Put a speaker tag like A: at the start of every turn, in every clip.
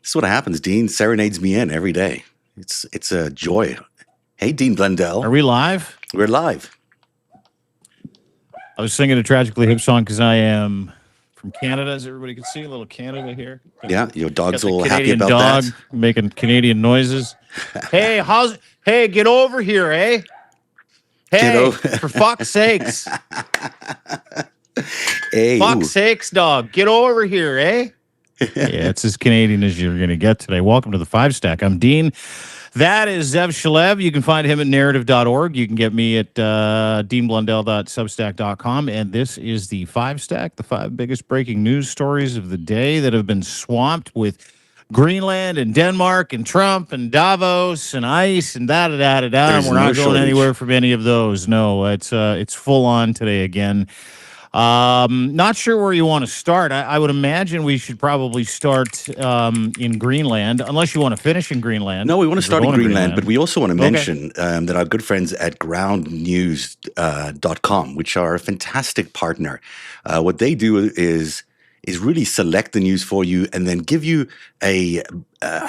A: This is what happens. Dean serenades me in every day. It's a joy. Hey, Dean Blundell.
B: Are we live?
A: We're live.
B: I was singing a Tragically Hip song because I am from Canada, as everybody can see. A little Canada here.
A: Yeah, your dog's
B: Got the
A: all happy
B: Canadian
A: about
B: dog
A: that.
B: making Canadian noises. Hey, Hey, get over here, eh? Hey, for fuck's sakes.
A: Hey,
B: fuck's sakes, dog. Get over here, eh? Yeah, it's as Canadian as you're going to get today. Welcome to the FiveStack. I'm Dean. That is Zev Shalev. You can find him at narrative.org. You can get me at deanblundell.substack.com. And this is the FiveStack, the 5 biggest breaking news stories of the day that have been swamped with Greenland and Denmark and Trump and Davos and ICE and da-da-da-da-da. And we're not going anywhere from any of those. No, it's full on today again. Not sure where you want to start. I would imagine we should probably start in Greenland, unless you want to finish in Greenland.
A: No, we want to start in Greenland, but we also want to mention that our good friends at groundnews.com, which are a fantastic partner, what they do is really select the news for you and then give you I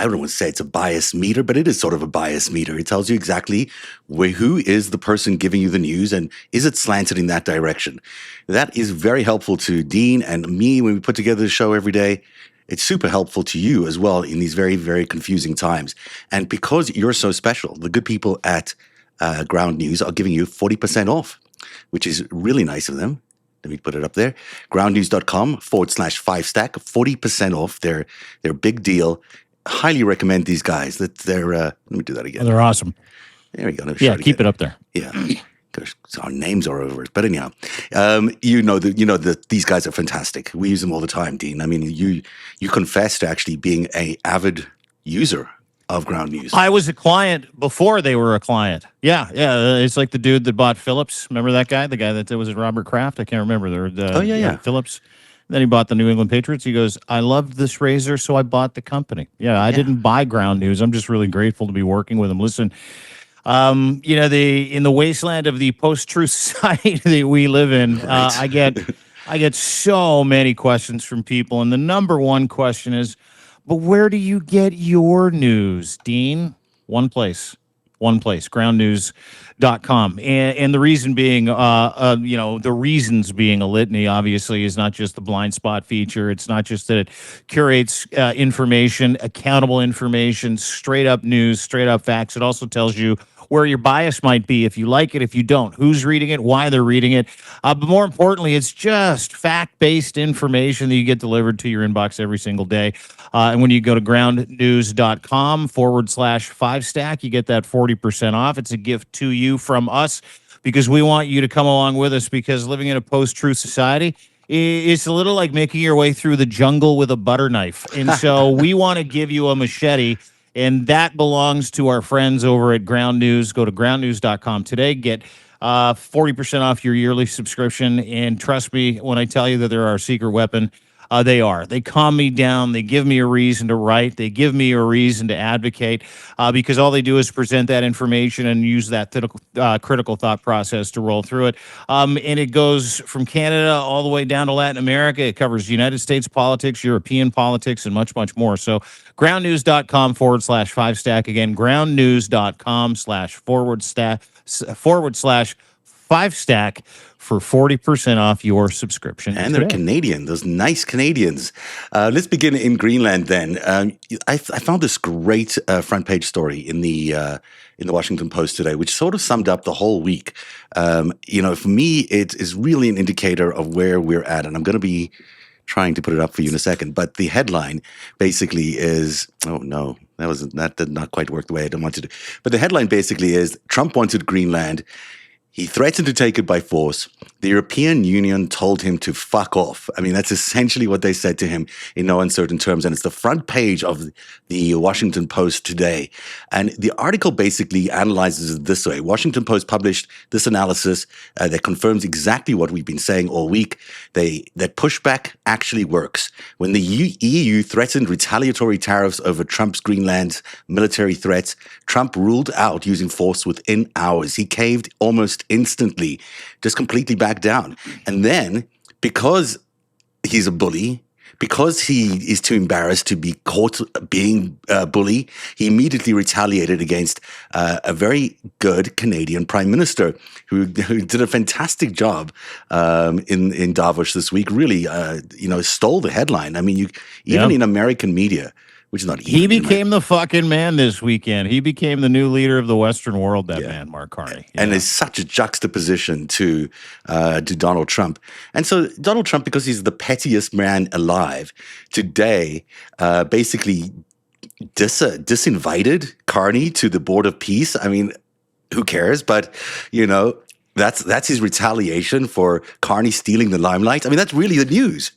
A: don't want to say it's a bias meter, but it is sort of a bias meter. It tells you exactly who is the person giving you the news and is it slanted in that direction. That is very helpful to Dean and me when we put together the show every day. It's super helpful to you as well in these very, very confusing times. And because you're so special, the good people at Ground News are giving you 40% off, which is really nice of them. Let me put it up there. groundnews.com/FiveStack, 40% off their big deal. Highly recommend these guys. That they're let me do that again.
B: Oh, they're awesome.
A: There we go.
B: Yeah, keep it up there.
A: Yeah. Gosh, our names are over it. But anyhow, that these guys are fantastic. We use them all the time, Dean. I mean, you confess to actually being an avid user of Ground News.
B: I was a client before they were a client. Yeah. It's like the dude that bought Phillips. Remember that guy? The guy that was at Robert Kraft? I can't remember. Phillips. Then he bought the New England Patriots. He goes, I loved this razor, so I bought the company. I didn't buy Ground News. I'm just really grateful to be working with them. Listen, in the wasteland of the post-truth society that we live in, right. I get so many questions from people, and the number one question is, but where do you get your news, Dean? One place, groundnews.com. And the reason being, the reasons being a litany, obviously, is not just the blind spot feature. It's not just that it curates information, accountable information, straight up news, straight up facts. It also tells you where your bias might be, if you like it, if you don't, who's reading it, why they're reading it. But more importantly, it's just fact-based information that you get delivered to your inbox every single day. And when you go to groundnews.com/FiveStack, you get that 40% off. It's a gift to you from us because we want you to come along with us, because living in a post-truth society, it's a little like making your way through the jungle with a butter knife. And so we want to give you a machete. And that belongs to our friends over at Ground News. Go to groundnews.com today. Get 40% off your yearly subscription. And trust me when I tell you that they're our secret weapon. They are. They calm me down. They give me a reason to write. They give me a reason to advocate, because all they do is present that information and use that critical thought process to roll through it. And it goes from Canada all the way down to Latin America. It covers United States politics, European politics, and much, much more. So groundnews.com/FiveStack. Again, groundnews.com//FiveStack for 40% off your subscription.
A: And they're Canadian, those nice Canadians. Let's begin in Greenland then. I found this great front page story in the Washington Post today, which sort of summed up the whole week. For me, it is really an indicator of where we're at. And I'm going to be trying to put it up for you in a second. But the headline basically is, oh no, that did not quite work the way I wanted to. But the headline basically is, Trump wanted Greenland. He threatened to take it by force. The European Union told him to fuck off. I mean, that's essentially what they said to him in no uncertain terms. And it's the front page of the Washington Post today. And the article basically analyzes it this way. Washington Post published this analysis that confirms exactly what we've been saying all week. That pushback actually works. When the EU threatened retaliatory tariffs over Trump's Greenland military threats, Trump ruled out using force within hours. He caved almost instantly, just completely backed down. And then, because he's a bully, because he is too embarrassed to be caught being a bully, he immediately retaliated against a very good Canadian Prime Minister who did a fantastic job in Davos this week. Really, stole the headline. I mean, even in American media. Which is not even.
B: He became the fucking man this weekend. He became the new leader of the Western world, that man, Mark Carney.
A: And it's such a juxtaposition to Donald Trump. And so Donald Trump, because he's the pettiest man alive today, basically disinvited Carney to the Board of Peace. I mean, who cares? But, that's his retaliation for Carney stealing the limelight. I mean, that's really the news.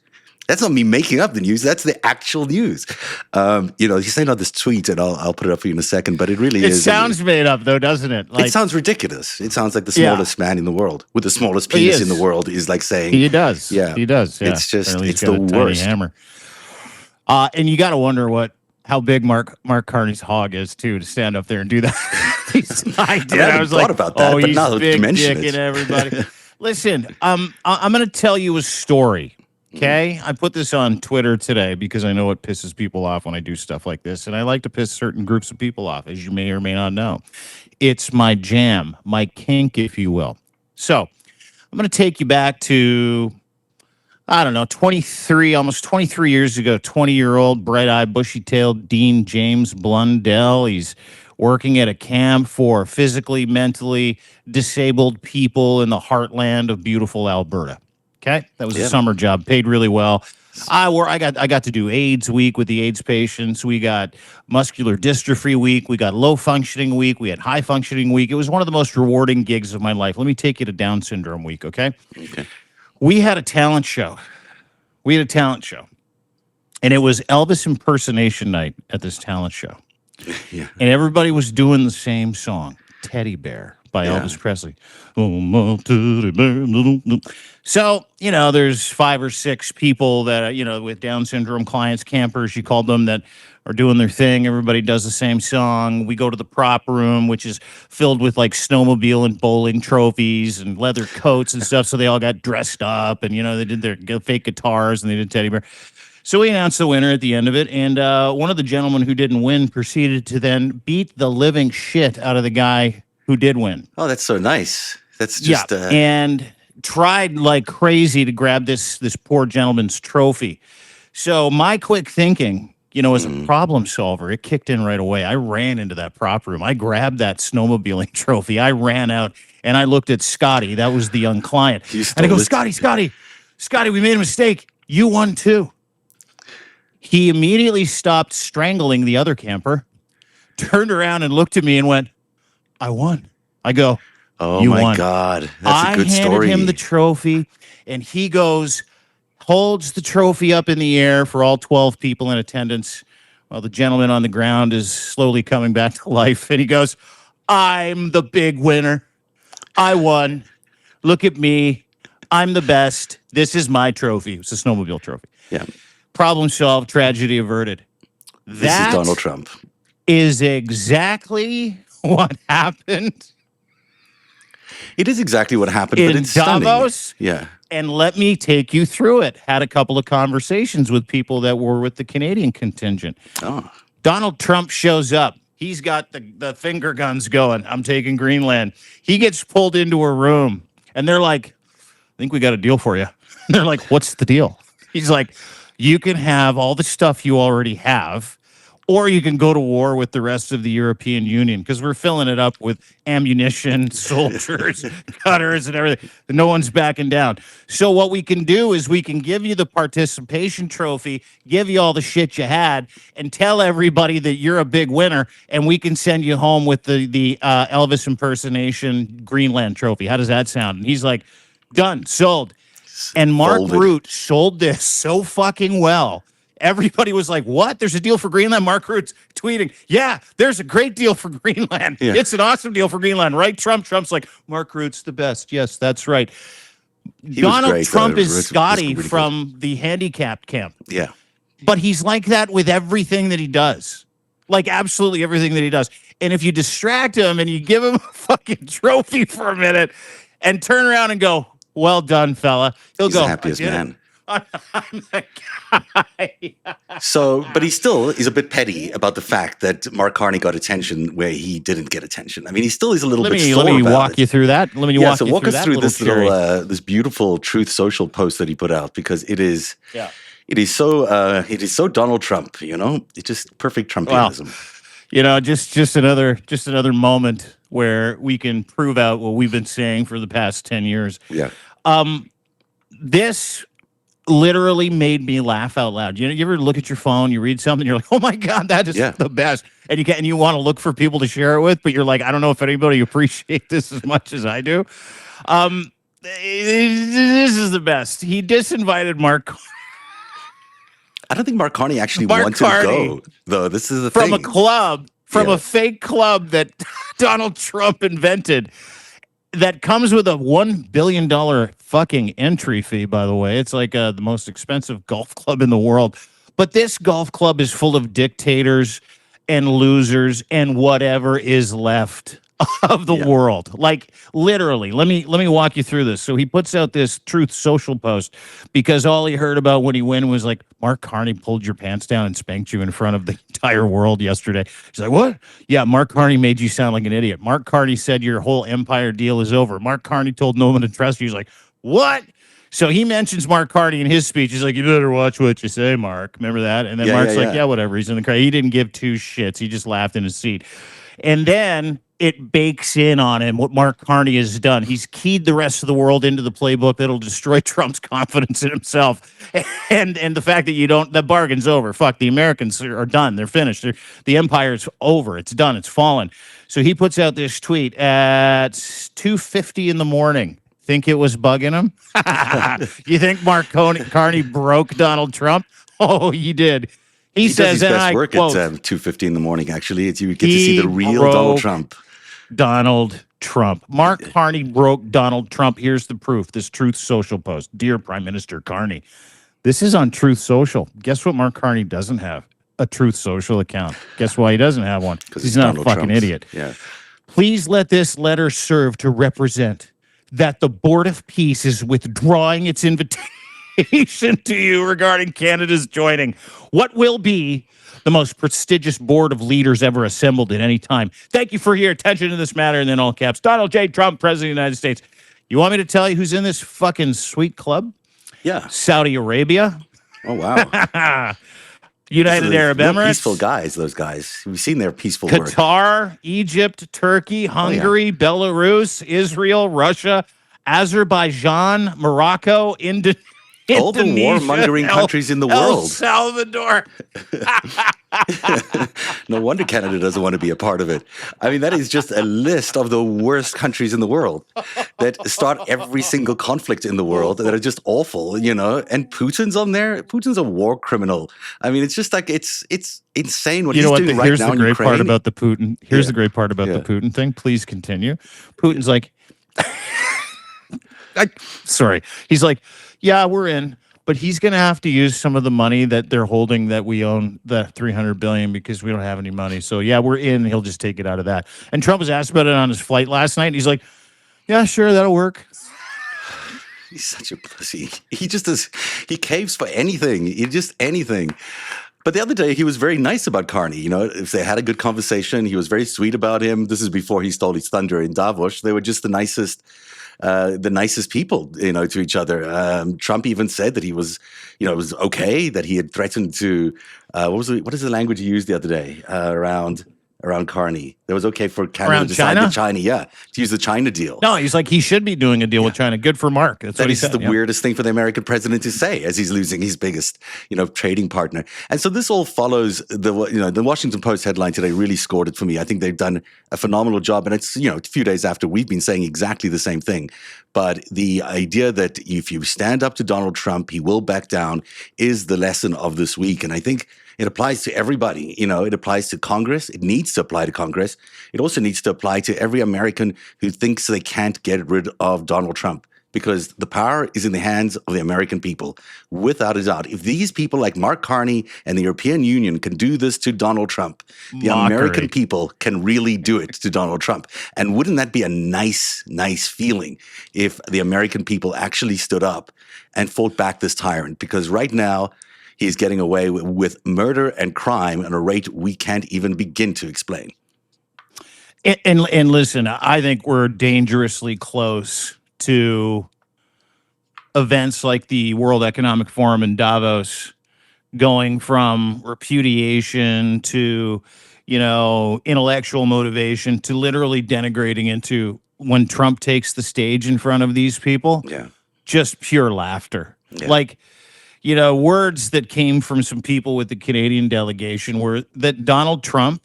A: That's not me making up the news. That's the actual news. He sent out this tweet, and I'll put it up for you in a second. But it really is.
B: It sounds made up, though, doesn't it?
A: It sounds ridiculous. It sounds like the smallest man in the world, with the smallest penis in the world, is like saying
B: he does.
A: Yeah,
B: he does. Yeah.
A: It's just it's the worst.
B: Hammer. And you got to wonder how big Mark Carney's hog is too, to stand up there and do that. I was like,
A: about that, but
B: he's
A: now
B: big
A: to mention
B: dick and everybody. Listen, I'm going to tell you a story. Okay, I put this on Twitter today because I know it pisses people off when I do stuff like this, and I like to piss certain groups of people off, as you may or may not know. It's my jam, my kink, if you will. So I'm going to take you back to, 23, almost 23 years ago, 20-year-old, bright-eyed, bushy-tailed Dean James Blundell. He's working at a camp for physically, mentally disabled people in the heartland of beautiful Alberta. Okay, that was a summer job, paid really well. I got to do AIDS week with the AIDS patients. We got muscular dystrophy week. We got low functioning week. We had high functioning week. It was one of the most rewarding gigs of my life. Let me take you to Down syndrome week. Okay. We had a talent show. And it was Elvis impersonation night at this talent show. Yeah. And everybody was doing the same song, Teddy Bear by Elvis Presley. So, there's 5 or 6 people that, with Down syndrome clients, campers, you call them, that are doing their thing. Everybody does the same song. We go to the prop room, which is filled with like snowmobile and bowling trophies and leather coats and stuff. So they all got dressed up and, they did their fake guitars and they did Teddy Bear. So we announced the winner at the end of it, and one of the gentlemen who didn't win proceeded to then beat the living shit out of the guy who did win.
A: Oh, that's so nice. That's just
B: and tried like crazy to grab this poor gentleman's trophy. So my quick thinking, as a problem solver, it kicked in right away. I ran into that prop room. I grabbed that snowmobiling trophy. I ran out and I looked at Scotty. That was the young client. And I go, Scotty, we made a mistake. You won too. He immediately stopped strangling the other camper, turned around and looked at me and went, I won. I go,
A: oh
B: you
A: my
B: won.
A: God. That's a good story.
B: I handed him the trophy and he goes, holds the trophy up in the air for all 12 people in attendance while the gentleman on the ground is slowly coming back to life. And he goes, I'm the big winner. I won. Look at me. I'm the best. This is my trophy. It's a snowmobile trophy.
A: Yeah.
B: Problem solved, tragedy averted.
A: This is Donald Trump.
B: Is exactly what happened.
A: It is exactly what happened,
B: in
A: but it's
B: Davos.
A: Stunning. Yeah.
B: And let me take you through it. Had a couple of conversations with people that were with the Canadian contingent.
A: Oh.
B: Donald Trump shows up. He's got the finger guns going. I'm taking Greenland. He gets pulled into a room, and they're like, I think we got a deal for you. They're like, what's the deal? He's like, you can have all the stuff you already have, or you can go to war with the rest of the European Union, because we're filling it up with ammunition, soldiers, cutters, and everything. No one's backing down. So what we can do is we can give you the participation trophy, give you all the shit you had, and tell everybody that you're a big winner, and we can send you home with the Elvis impersonation Greenland trophy. How does that sound? And he's like, done, sold. And Mark Root sold this so fucking well. Everybody was like, what? There's a deal for Greenland? Mark Root's tweeting, yeah, there's a great deal for Greenland. Yeah. It's an awesome deal for Greenland, right? Trump's like, Mark Root's the best. Yes, that's right. Donald Trump is Scotty from the handicapped camp.
A: Yeah.
B: But he's like that with everything that he does. Like absolutely everything that he does. And if you distract him and you give him a fucking trophy for a minute and turn around and go, well done, fella. He'll go,
A: the happiest man.
B: on the guy.
A: So, but he's a bit petty about the fact that Mark Carney got attention where he didn't get attention. I mean, he still is a little bit sore
B: Let me
A: about
B: walk
A: it.
B: you through that. Let me
A: Yeah,
B: walk
A: so
B: you
A: walk
B: through
A: us
B: that
A: through
B: little
A: this little
B: cherry.
A: this beautiful Truth Social post that he put out, because it is
B: Yeah.
A: it is so Donald Trump, you know? It's just perfect
B: Well,
A: Trumpianism.
B: just another moment where we can prove out what we've been saying for the past 10 years.
A: Yeah.
B: This literally made me laugh out loud. You ever look at your phone, you read something, you're like, "Oh my god, that is
A: Yeah.
B: the best." And you want to look for people to share it with, but you're like, "I don't know if anybody appreciates this as much as I do." This is the best. He disinvited
A: I don't think Mark Carney actually
B: Mark
A: wanted to
B: Carney
A: go, though. This is the
B: from a
A: thing.
B: club, from
A: Yeah.
B: a fake club that Donald Trump invented, that comes with a $1 billion fucking entry fee, by the way. It's like the most expensive golf club in the world. But this golf club is full of dictators and losers and whatever is left of the
A: Yeah.
B: world. Like literally, let me walk you through this. So he puts out this Truth Social post because all he heard about when he won was like, Mark Carney pulled your pants down and spanked you in front of the entire world yesterday. He's like, what? Yeah, Mark Carney made you sound like an idiot. Mark Carney said your whole empire deal is over. Mark Carney told no one to trust you. He's like, what? So he mentions Mark Carney in his speech. He's like, you better watch what you say, Mark. Remember that? And then Mark's like, yeah, whatever. He's in the crowd. He didn't give two shits. He just laughed in his seat. And then it bakes in on him what Mark Carney has done. He's keyed the rest of the world into the playbook that'll destroy Trump's confidence in himself. And the fact that the bargain's over. Fuck, the Americans are done. They're finished. The empire's over. It's done. It's fallen. So he puts out this tweet at 2:50 in the morning. Think it was bugging him? You think Mark Carney broke Donald Trump? Oh, he did. He says,
A: does his
B: and
A: best
B: I
A: work
B: quote,
A: at 2:50 in the morning, actually. You get to see the real Donald Trump.
B: Donald Trump. Mark Carney broke Donald Trump. Here's the proof. This Truth Social post. Dear Prime Minister Carney. This is on Truth Social. Guess what Mark Carney doesn't have? A Truth Social account. Guess why he doesn't have one? Because he's not
A: Donald
B: a fucking
A: Trump's.
B: idiot.
A: Yeah.
B: Please let this letter serve to represent that the Board of Peace is withdrawing its invitation to you regarding Canada's joining what will be the most prestigious board of leaders ever assembled at any time. Thank you for your attention to this matter. And then all caps, Donald J. Trump, President of the United States. You want me to tell you who's in this fucking sweet club?
A: Yeah.
B: Saudi Arabia.
A: Oh, wow.
B: United Arab Emirates.
A: Peaceful guys, those guys. We've seen their peaceful work.
B: Qatar, Egypt, Turkey, Hungary, Belarus, Israel, Russia, Azerbaijan, Morocco, Indonesia.
A: All the warmongering countries in the
B: El
A: world.
B: Salvador.
A: No wonder Canada doesn't want to be a part of it. I mean, that is just a list of the worst countries in the world that start every single conflict in the world that are just awful, you know. And Putin's on there. Putin's a war criminal. I mean, it's just like it's insane what he's doing right now in Ukraine.
B: Here's the great part about the Putin. Here's the great part about the Putin thing. Please continue. Putin's like, sorry. He's like, yeah, we're in, but he's going to have to use some of the money that they're holding that we own, the $300 billion, because we don't have any money. So yeah, we're in. He'll just take it out of that. And Trump was asked about it on his flight last night. And he's like, yeah, sure, that'll work.
A: He's such a pussy. He just does. He caves for anything. Anything. But the other day, he was very nice about Carney. You know, if they had a good conversation, he was very sweet about him. This is before he stole his thunder in Davos. They were just the nicest people, you know, to each other. Trump even said that he was, you know, it was okay that he had threatened to, what is the language he used the other day around Carney? That was okay for Canada to decide to China, to use the China deal.
B: No, he's like, he should be doing a deal with China. Good for Mark. That's what he said.
A: That is the weirdest thing for the American president to say as he's losing his biggest, you know, trading partner. And so this all follows the Washington Post headline today really scored it for me. I think they've done a phenomenal job. And it's, you know, a few days after we've been saying exactly the same thing. But the idea that if you stand up to Donald Trump, he will back down is the lesson of this week. And I think it applies to everybody. You know, it applies to Congress. It needs to apply to Congress. It also needs to apply to every American who thinks they can't get rid of Donald Trump. because the power is in the hands of the American people, without a doubt. If these people like Mark Carney and the European Union can do this to Donald Trump, the American people can really do it to Donald Trump. And wouldn't that be a nice, nice feeling if the American people actually stood up and fought back this tyrant? Because right now, he's getting away with murder and crime at a rate we can't even begin to explain.
B: And listen, I think we're dangerously close to events like the World Economic Forum in Davos going from repudiation to, intellectual motivation to literally denigrating into when Trump takes the stage in front of these people.
A: Yeah.
B: Just pure laughter.
A: Yeah.
B: Like, words that came from some people with the Canadian delegation were that Donald Trump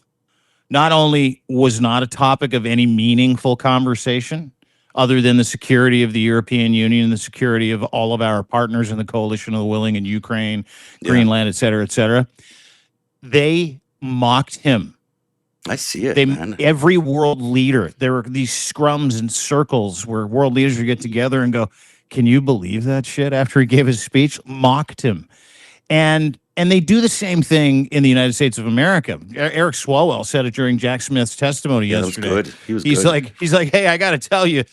B: not only was not a topic of any meaningful conversation other than the security of the European Union and the security of all of our partners in the coalition of the willing in Ukraine, Greenland, et cetera, they mocked him.
A: I see it, man.
B: Every world leader, there were these scrums and circles where world leaders would get together and go, can you believe that shit? After he gave his speech, mocked him. And they do the same thing in the United States of America. Eric Swalwell said it during Jack Smith's testimony yesterday.
A: That was good. He's good.
B: He's like, hey, I got to tell you,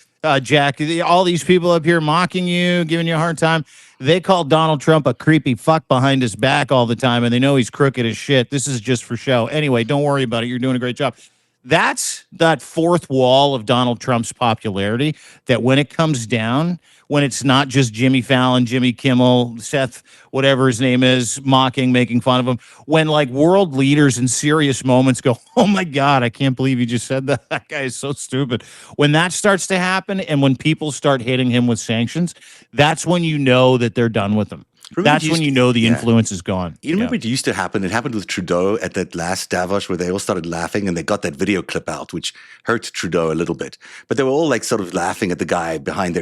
B: Jack, all these people up here mocking you, giving you a hard time, they call Donald Trump a creepy fuck behind his back all the time, and they know he's crooked as shit. This is just for show. Anyway, don't worry about it. You're doing a great job. That's that fourth wall of Donald Trump's popularity, that when it comes down, when it's not just Jimmy Fallon, Jimmy Kimmel, Seth, whatever his name is, mocking, making fun of him, when like world leaders in serious moments go, oh my God, I can't believe you just said that. That guy is so stupid. When that starts to happen and when people start hitting him with sanctions, that's when you know that they're done with him. That's when you know the influence is gone.
A: You remember it used to happen? It happened with Trudeau at that last Davos where they all started laughing and they got that video clip out, which hurt Trudeau a little bit. But they were all like sort of laughing at the guy behind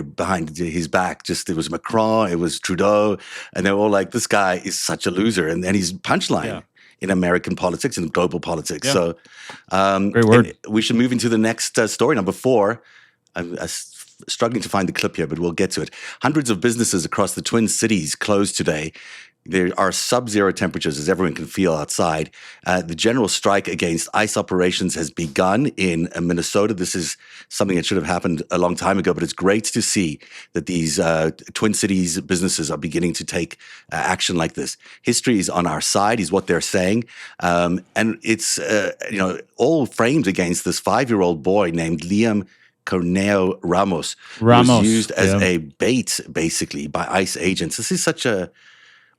A: his back. Just it was Macron, it was Trudeau, and they were all like, "This guy is such a loser," and he's punchline in American politics and global politics.
B: Yeah.
A: So,
B: great word.
A: we should move into the next story, number 4. I'm struggling to find the clip here, but we'll get to it. Hundreds of businesses across the Twin Cities closed today. There are sub-zero temperatures, as everyone can feel outside. The general strike against ICE operations has begun in Minnesota. This is something that should have happened a long time ago, but it's great to see that these Twin Cities businesses are beginning to take action like this. History is on our side, is what they're saying. And it's all framed against this 5-year-old boy named Liam Corneo Ramos, who was used as a bait, basically, by ICE agents. This is such a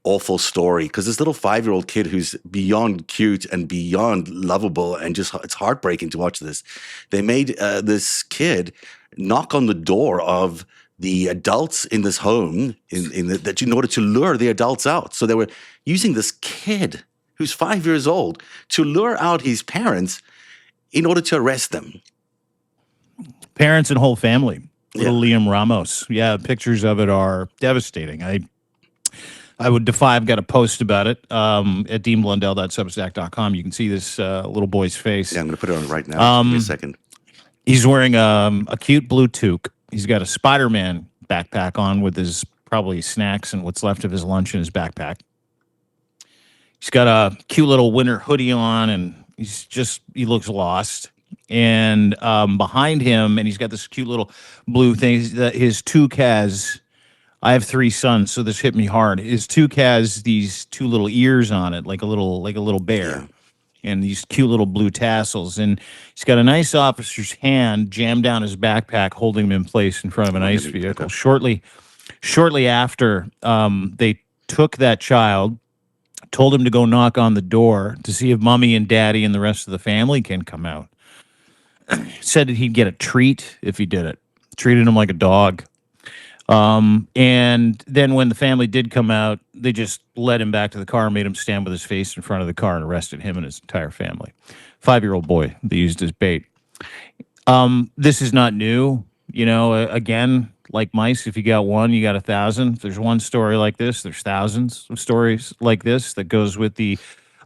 A: awful story because this little 5-year-old kid who's beyond cute and beyond lovable, and just it's heartbreaking to watch this. They made this kid knock on the door of the adults in this home in order to lure the adults out. So they were using this kid who's 5 years old to lure out his parents in order to arrest them.
B: Parents and whole family. Little Liam Ramos. Yeah, pictures of it are devastating. I would defy. I've got a post about it at deanblundell.substack.com. You can see this little boy's face.
A: Yeah, I'm going to put it on right now. Give me a second.
B: He's wearing a cute blue toque. He's got a Spider-Man backpack on with his probably snacks and what's left of his lunch in his backpack. He's got a cute little winter hoodie on, and he looks lost. And behind him, and he's got this cute little blue thing. His toque has, I have 3 sons, so this hit me hard. His toque has these 2 little ears on it, like a little bear, and these cute little blue tassels. And he's got a nice officer's hand jammed down his backpack, holding him in place in front of an ICE vehicle. Shortly after, they took that child, told him to go knock on the door to see if mommy and daddy and the rest of the family can come out. Said that he'd get a treat if he did it. Treated him like a dog. And then when the family did come out, they just led him back to the car, made him stand with his face in front of the car, and arrested him and his entire family. 5-year-old boy they used as bait. This is not new. Again, like mice, if you got one, you got 1,000. If there's one story like this, there's thousands of stories like this that goes with the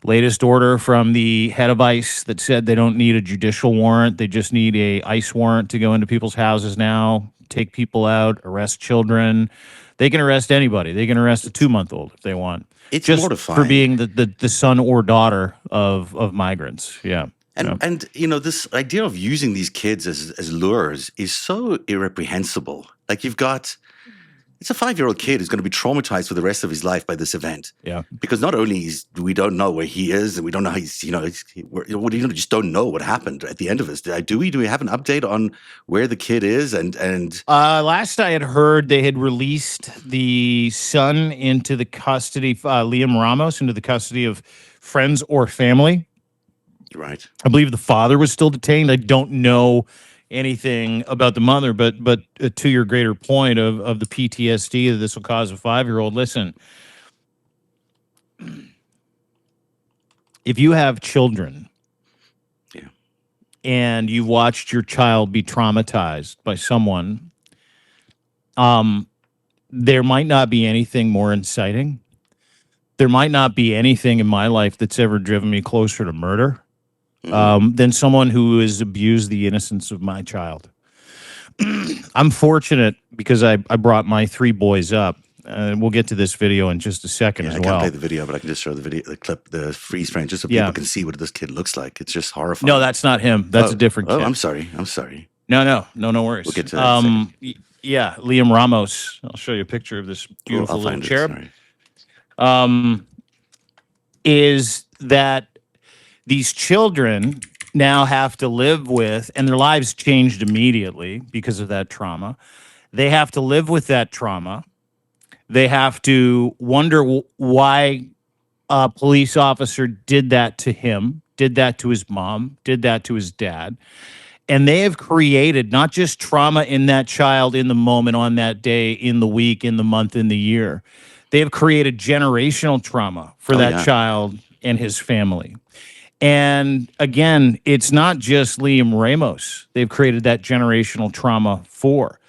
B: latest order from the head of ICE that said they don't need a judicial warrant. They just need a ICE warrant to go into people's houses now. take people out, arrest children. They can arrest anybody. They can arrest a 2-month-old if they want.
A: It's
B: Just
A: mortifying.
B: for being the son or daughter of migrants. Yeah.
A: And this idea of using these kids as lures is so irreprehensible. Like it's a 5-year-old kid who's going to be traumatized for the rest of his life by this event.
B: Yeah.
A: Because not only we don't know where he is, and we don't know how we just don't know what happened at the end of this. Do we have an update on where the kid is? And
B: last I had heard, they had released the son into the custody, Liam Ramos, into the custody of friends or family.
A: Right.
B: I believe the father was still detained. I don't know anything about the mother, but to your greater point of the PTSD that this will cause a 5-year-old, listen, if you have children and you've watched your child be traumatized by someone, there might not be anything more inciting. There might not be anything in my life that's ever driven me closer to murder than someone who has abused the innocence of my child. I'm fortunate because I brought my 3 boys up. We'll get to this video in just a second as well.
A: I can't play the video, but I can just show the clip, the freeze frame, just so people can see what this kid looks like. It's just horrifying.
B: No, that's not him. That's a different kid.
A: Oh, I'm sorry.
B: No worries.
A: We'll get to that in a second.
B: Yeah, Liam Ramos. I'll show you a picture of this beautiful little cherub. Is that these children now have to live with, and their lives changed immediately because of that trauma. They have to live with that trauma. They have to wonder why a police officer did that to him, did that to his mom, did that to his dad. And they have created not just trauma in that child in the moment, on that day, in the week, in the month, in the year. They have created generational trauma for that child and his family. And again, it's not just Liam Ramos they've created that generational trauma for.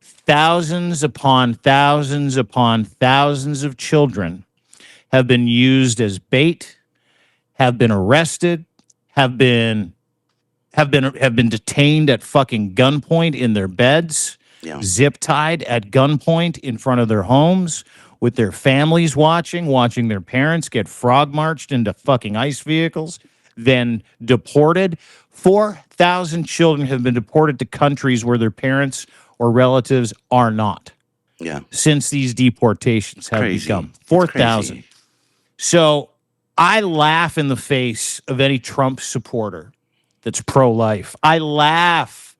B: Thousands upon thousands upon thousands of children have been used as bait, have been arrested, have been detained at fucking gunpoint in their beds, zip tied at gunpoint in front of their homes, with their families watching their parents get frog marched into fucking ICE vehicles, then deported. 4,000 children have been deported to countries where their parents or relatives are not.
A: Yeah.
B: Since these deportations have begun. 4,000. So I laugh in the face of any Trump supporter that's pro-life. I laugh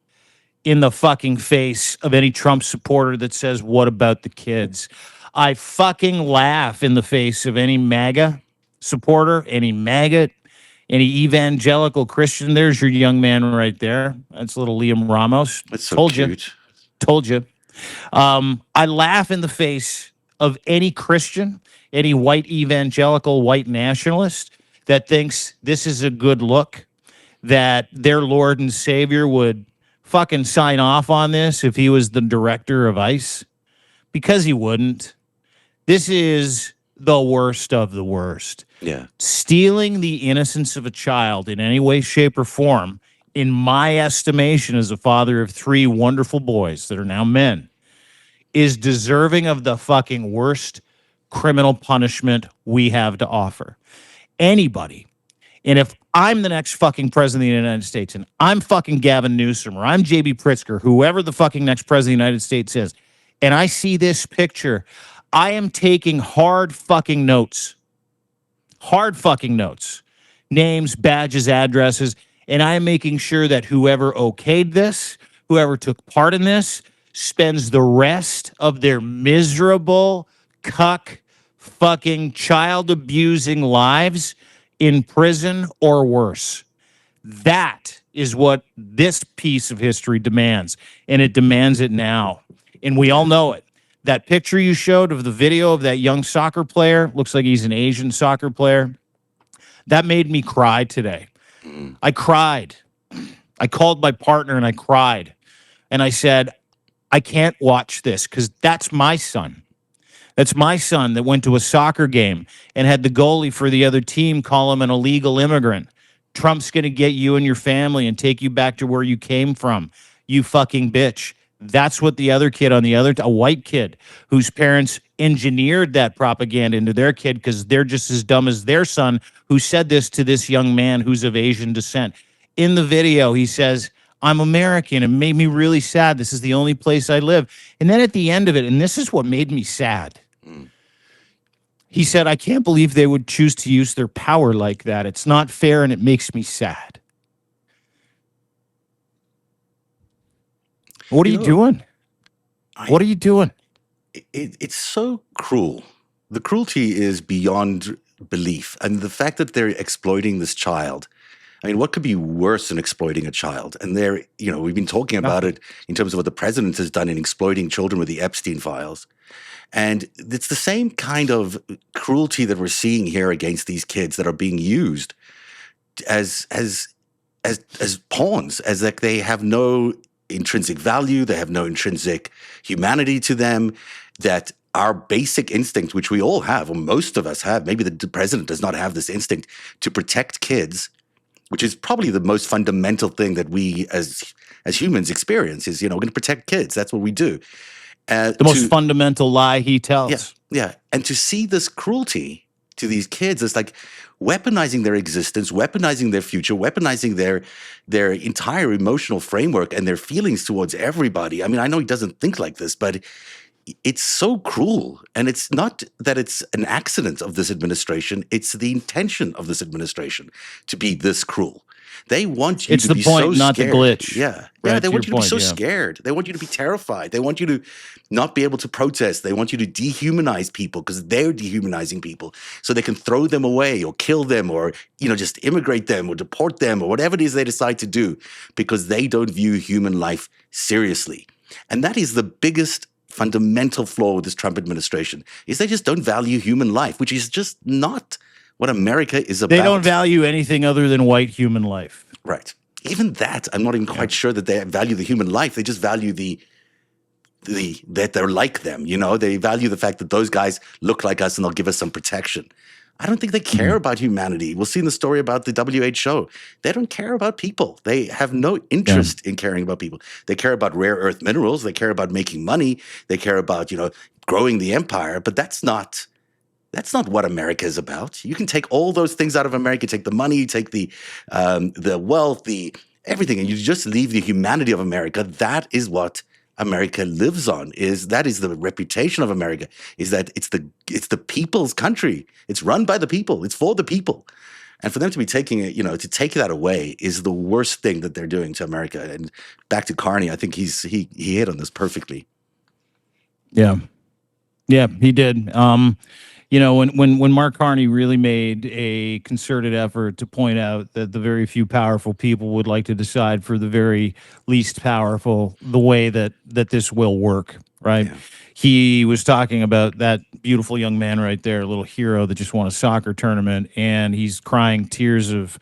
B: in the fucking face of any Trump supporter that says, what about the kids? I fucking laugh in the face of any MAGA supporter, any maggot, any evangelical Christian. There's your young man right there. That's little Liam Ramos.
A: That's so cute.
B: Told you. I laugh in the face of any Christian, any white evangelical, white nationalist that thinks this is a good look, that their Lord and Savior would fucking sign off on this if he was the director of ICE, because he wouldn't. This is the worst of the worst.
A: Yeah.
B: Stealing the innocence of a child in any way, shape, or form, in my estimation as a father of 3 wonderful boys that are now men, is deserving of the fucking worst criminal punishment we have to offer. Anybody. And if I'm the next fucking president of the United States, and I'm fucking Gavin Newsom, or I'm J.B. Pritzker, whoever the fucking next president of the United States is, and I see this picture, I am taking hard fucking notes. Hard fucking notes. Names, badges, addresses, and I am making sure that whoever okayed this, whoever took part in this, spends the rest of their miserable, cuck, fucking child-abusing lives in prison or worse. That is what this piece of history demands, and it demands it now. And we all know it. That picture you showed of the video of that young soccer player, looks like he's an Asian soccer player, that made me cry today. I cried. I called my partner and I cried. And I said, I can't watch this because that's my son. That's my son that went to a soccer game and had the goalie for the other team call him an illegal immigrant. Trump's going to get you and your family and take you back to where you came from. You fucking bitch. That's what the other kid on the other, a white kid whose parents engineered that propaganda into their kid because they're just as dumb as their son who said this to this young man who's of Asian descent. In the video, he says, I'm American. It made me really sad. This is the only place I live. And then at the end of it, and this is what made me sad.
A: Mm.
B: He said, I can't believe they would choose to use their power like that. It's not fair and it makes me sad. What are you doing? What are you doing?
A: It's so cruel. The cruelty is beyond belief. And the fact that they're exploiting this child. I mean, what could be worse than exploiting a child? And we've been talking about it in terms of what the president has done in exploiting children with the Epstein files. And it's the same kind of cruelty that we're seeing here against these kids that are being used as pawns, as like they have no intrinsic value, they have no intrinsic humanity to them, that our basic instinct, which we all have, or most of us have, maybe the president does not have this instinct to protect kids, which is probably the most fundamental thing that we as humans experience is, we're going to protect kids. That's what we do.
B: The most fundamental lie he tells.
A: Yeah. And to see this cruelty to these kids, it's like weaponizing their existence, weaponizing their future, weaponizing their entire emotional framework and their feelings towards everybody. I mean, I know he doesn't think like this, but it's so cruel. And it's not that it's an accident of this administration. It's the intention of this administration to be this cruel. They want you to be so scared. It's the point, not the glitch. Yeah. They want you to be so scared. They want you to be terrified. They want you to not be able to protest. They want you to dehumanize people because they're dehumanizing people so they can throw them away or kill them or, just immigrate them or deport them or whatever it is they decide to do because they don't view human life seriously. And that is the biggest fundamental flaw with this Trump administration is they just don't value human life, which is just not what America is about.
B: They don't value anything other than white human life.
A: Right. Even that, I'm not even quite sure that they value the human life. They just value that they're like them. They value the fact that those guys look like us and they'll give us some protection. I don't think they care about humanity. We'll see in the story about the WHO. They don't care about people. They have no interest in caring about people. They care about rare earth minerals. They care about making money. They care about, growing the empire. But that's not what America is about. You can take all those things out of America, take the money, take the wealth, the everything, and you just leave the humanity of America. That is what America lives on. That is the reputation of America, is that it's the people's country. It's run by the people. It's for the people. And for them to be taking it, to take that away is the worst thing that they're doing to America. And back to Carney, I think he hit on this perfectly.
B: Yeah. Yeah, he did. When Mark Carney really made a concerted effort to point out that the very few powerful people would like to decide for the very least powerful the way that this will work, right? Yeah. He was talking about that beautiful young man right there, a little hero that just won a soccer tournament, and he's crying tears of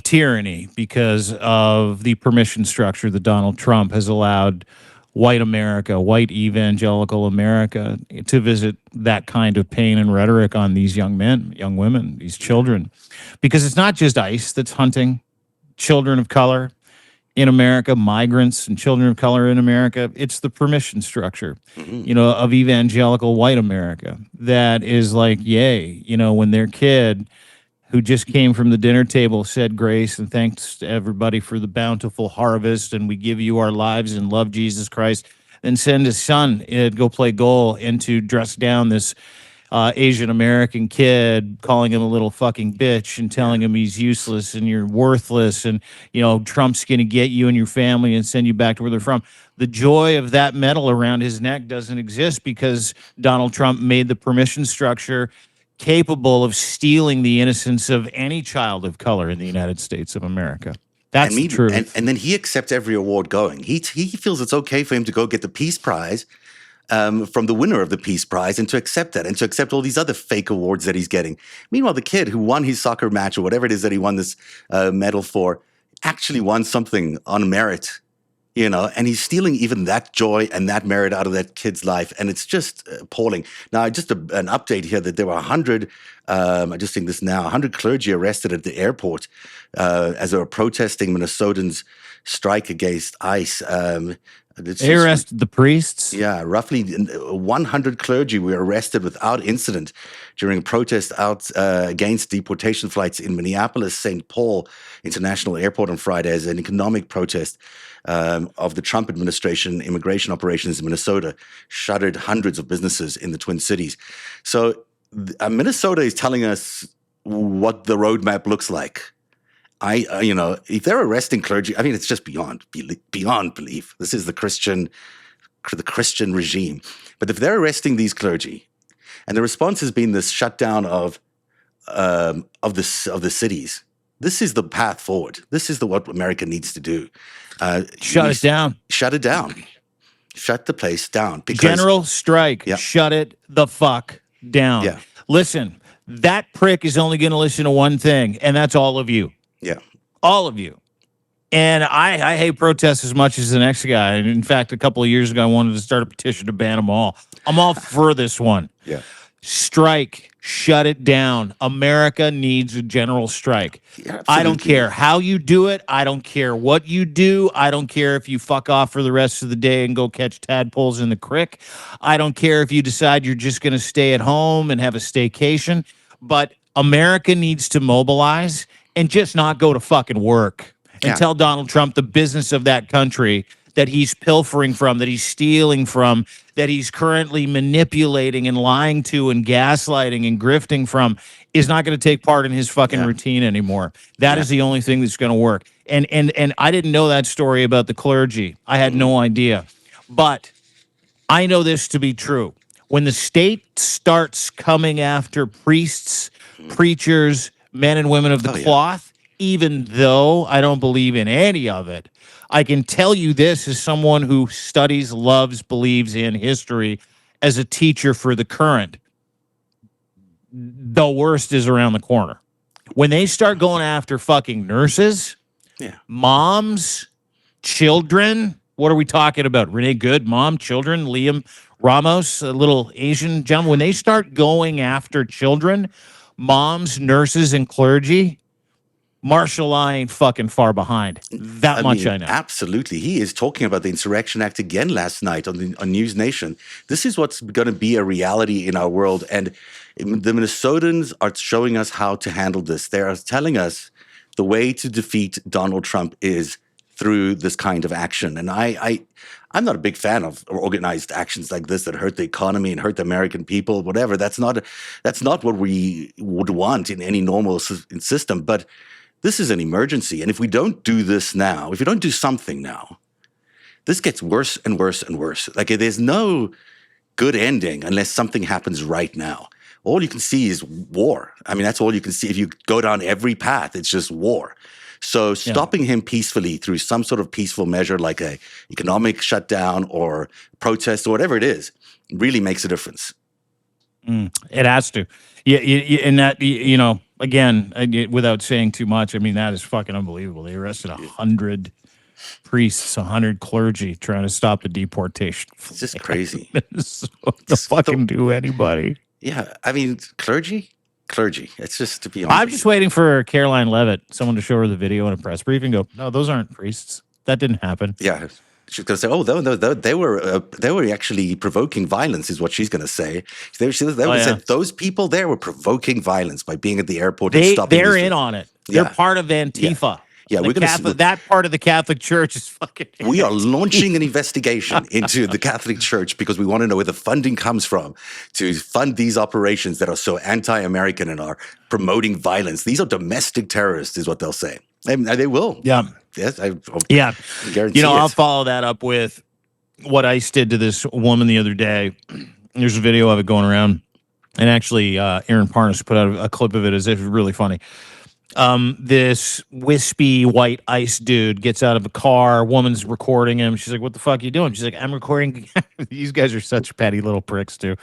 B: tyranny because of the permission structure that Donald Trump has allowed white America, white evangelical America, to visit that kind of pain and rhetoric on these young men, young women, these children. Because it's not just ICE that's hunting children of color in America, migrants and children of color in America. It's the permission structure, of evangelical white America that is like, yay, when their kid who just came from the dinner table said grace and thanks to everybody for the bountiful harvest, and we give you our lives and love Jesus Christ, and send his son to go play goal and to dress down this Asian American kid, calling him a little fucking bitch and telling him he's useless and you're worthless, and Trump's going to get you and your family and send you back to where they're from. The joy of that medal around his neck doesn't exist because Donald Trump made the permission structure capable of stealing the innocence of any child of color in the United States of America. That's the truth.
A: And then he accepts every award going. He feels it's okay for him to go get the Peace Prize from the winner of the Peace Prize and to accept that and to accept all these other fake awards that he's getting. Meanwhile, the kid who won his soccer match or whatever it is that he won this medal for actually won something on merit. And he's stealing even that joy and that merit out of that kid's life. And it's just appalling. Now, just an update here that there were 100, I just think this now, 100 clergy arrested at the airport as they were protesting Minnesotans strike against ICE.
B: They arrested the priests.
A: Yeah, roughly 100 clergy were arrested without incident during a protest out against deportation flights in Minneapolis St. Paul International Airport on Friday as an economic protest of the Trump administration immigration operations in Minnesota shuttered hundreds of businesses in the Twin Cities. So Minnesota is telling us what the roadmap looks like. If they're arresting clergy, I mean, it's just beyond belief. This is the Christian regime. But if they're arresting these clergy, and the response has been this shutdown of the cities, this is the path forward. This is what America needs to do.
B: Shut it down.
A: Shut it down. Shut the place down.
B: General strike.
A: Yeah.
B: Shut it the fuck down.
A: Yeah.
B: Listen, that prick is only going to listen to one thing, and that's all of you.
A: Yeah.
B: All of you. And I hate protests as much as the next guy. And in fact, a couple of years ago, I wanted to start a petition to ban them all. I'm all for this one.
A: Yeah.
B: Strike. Shut it down. America needs a general strike.
A: Yeah,
B: I don't care how you do it. I don't care what you do. I don't care if you fuck off for the rest of the day and go catch tadpoles in the creek. I don't care if you decide you're just going to stay at home and have a staycation. But America needs to mobilize and just not go to fucking work and tell Donald Trump the business of that country that he's pilfering from, that he's stealing from, that he's currently manipulating and lying to and gaslighting and grifting from is not going to take part in his fucking routine anymore. That is the only thing that's going to work. And I didn't know that story about the clergy. I had no idea. But I know this to be true. When the state starts coming after priests, preachers, men and women of the cloth, even though I don't believe in any of it, I can tell you this as someone who studies, loves, believes in history as a teacher for the current. The worst is around the corner. When they start going after fucking nurses, moms, children, what are we talking about? Renee Good, mom, children, Liam Ramos, a little Asian gentleman. When they start going after children, moms, nurses, and clergy, Martial law ain't fucking far behind. That much I know.
A: Absolutely. He is talking about the Insurrection Act again last night on News Nation. This is what's going to be a reality in our world. And the Minnesotans are showing us how to handle this. They are telling us the way to defeat Donald Trump is through this kind of action. And I'm not a big fan of organized actions like this that hurt the economy and hurt the American people, whatever. That's not what we would want in any normal system. But this is an emergency. And if we don't do this now, if we don't do something now, this gets worse and worse and worse. Like there's no good ending unless something happens right now. All you can see is war. I mean, that's all you can see. If you go down every path, it's just war. So stopping him peacefully through some sort of peaceful measure like a economic shutdown or protest or whatever it is really makes a difference.
B: It has to. Yeah, and that, you know, again, without saying too much, I mean, that is fucking unbelievable. They arrested 100 priests, 100 clergy trying to stop the deportation.
A: It's just crazy.
B: To fucking do anybody.
A: Yeah, I mean, clergy. It's just, to be honest.
B: I'm just waiting for Caroline Levitt, someone to show her the video in a press briefing. Go, no, those aren't priests. That didn't happen.
A: Yeah. She's going to say, oh, they were actually provoking violence, is what she's going to say. They said those people there were provoking violence by being at the airport and stopping.
B: They're in on it. They're part of Antifa.
A: Yeah, we're going to
B: that part of the Catholic Church is fucking.
A: We are launching an investigation into the Catholic Church because we want to know where the funding comes from to fund these operations that are so anti-American and are promoting violence. These are domestic terrorists, is what they'll say. And they will.
B: Yeah.
A: Yes. I
B: You
A: guarantee
B: know, I'll follow that up with what ICE did to this woman the other day. There's a video of it going around, and actually, Aaron Parnas put out a clip of it as if it's really funny. This wispy white ICE dude gets out of a car. Woman's recording him. She's like, "What the fuck are you doing?" She's like, "I'm recording." These guys are such petty little pricks too.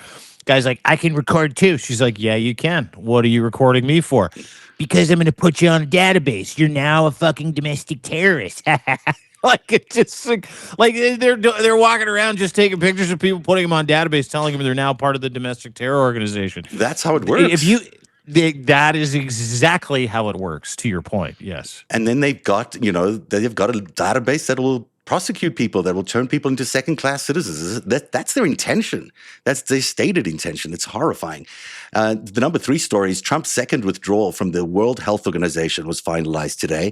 B: Guy's like, "I can record too." She's like, "Yeah, you can. What are you recording me for?" "Because I'm going to put you on a database. You're now a fucking domestic terrorist." Like it's just like they're walking around just taking pictures of people, putting them on database, telling them they're now part of the domestic terror organization.
A: That's how it works.
B: That is exactly how it works, to your point. Yes.
A: And then they've got a database that will prosecute people, that will turn people into second-class citizens. That's their intention. That's their stated intention. It's horrifying. The number 3 story is Trump's second withdrawal from the World Health Organization was finalized today.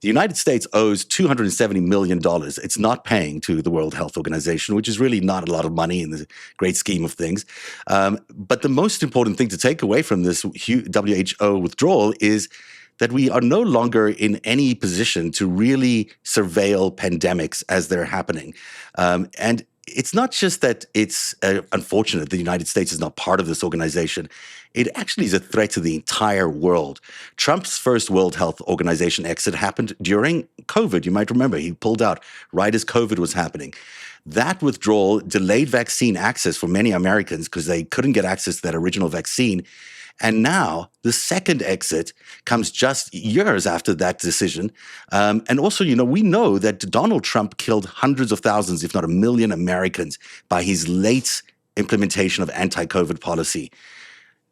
A: The United States owes $270 million. It's not paying to the World Health Organization, which is really not a lot of money in the great scheme of things. But the most important thing to take away from this WHO withdrawal is that we are no longer in any position to really surveil pandemics as they're happening. And it's not just that it's unfortunate the United States is not part of this organization. It actually is a threat to the entire world. Trump's first World Health Organization exit happened during COVID. You might remember he pulled out right as COVID was happening. That withdrawal delayed vaccine access for many Americans because they couldn't get access to that original vaccine. And now the second exit comes just years after that decision. And also, we know that Donald Trump killed hundreds of thousands, if not 1 million Americans by his late implementation of anti-COVID policy.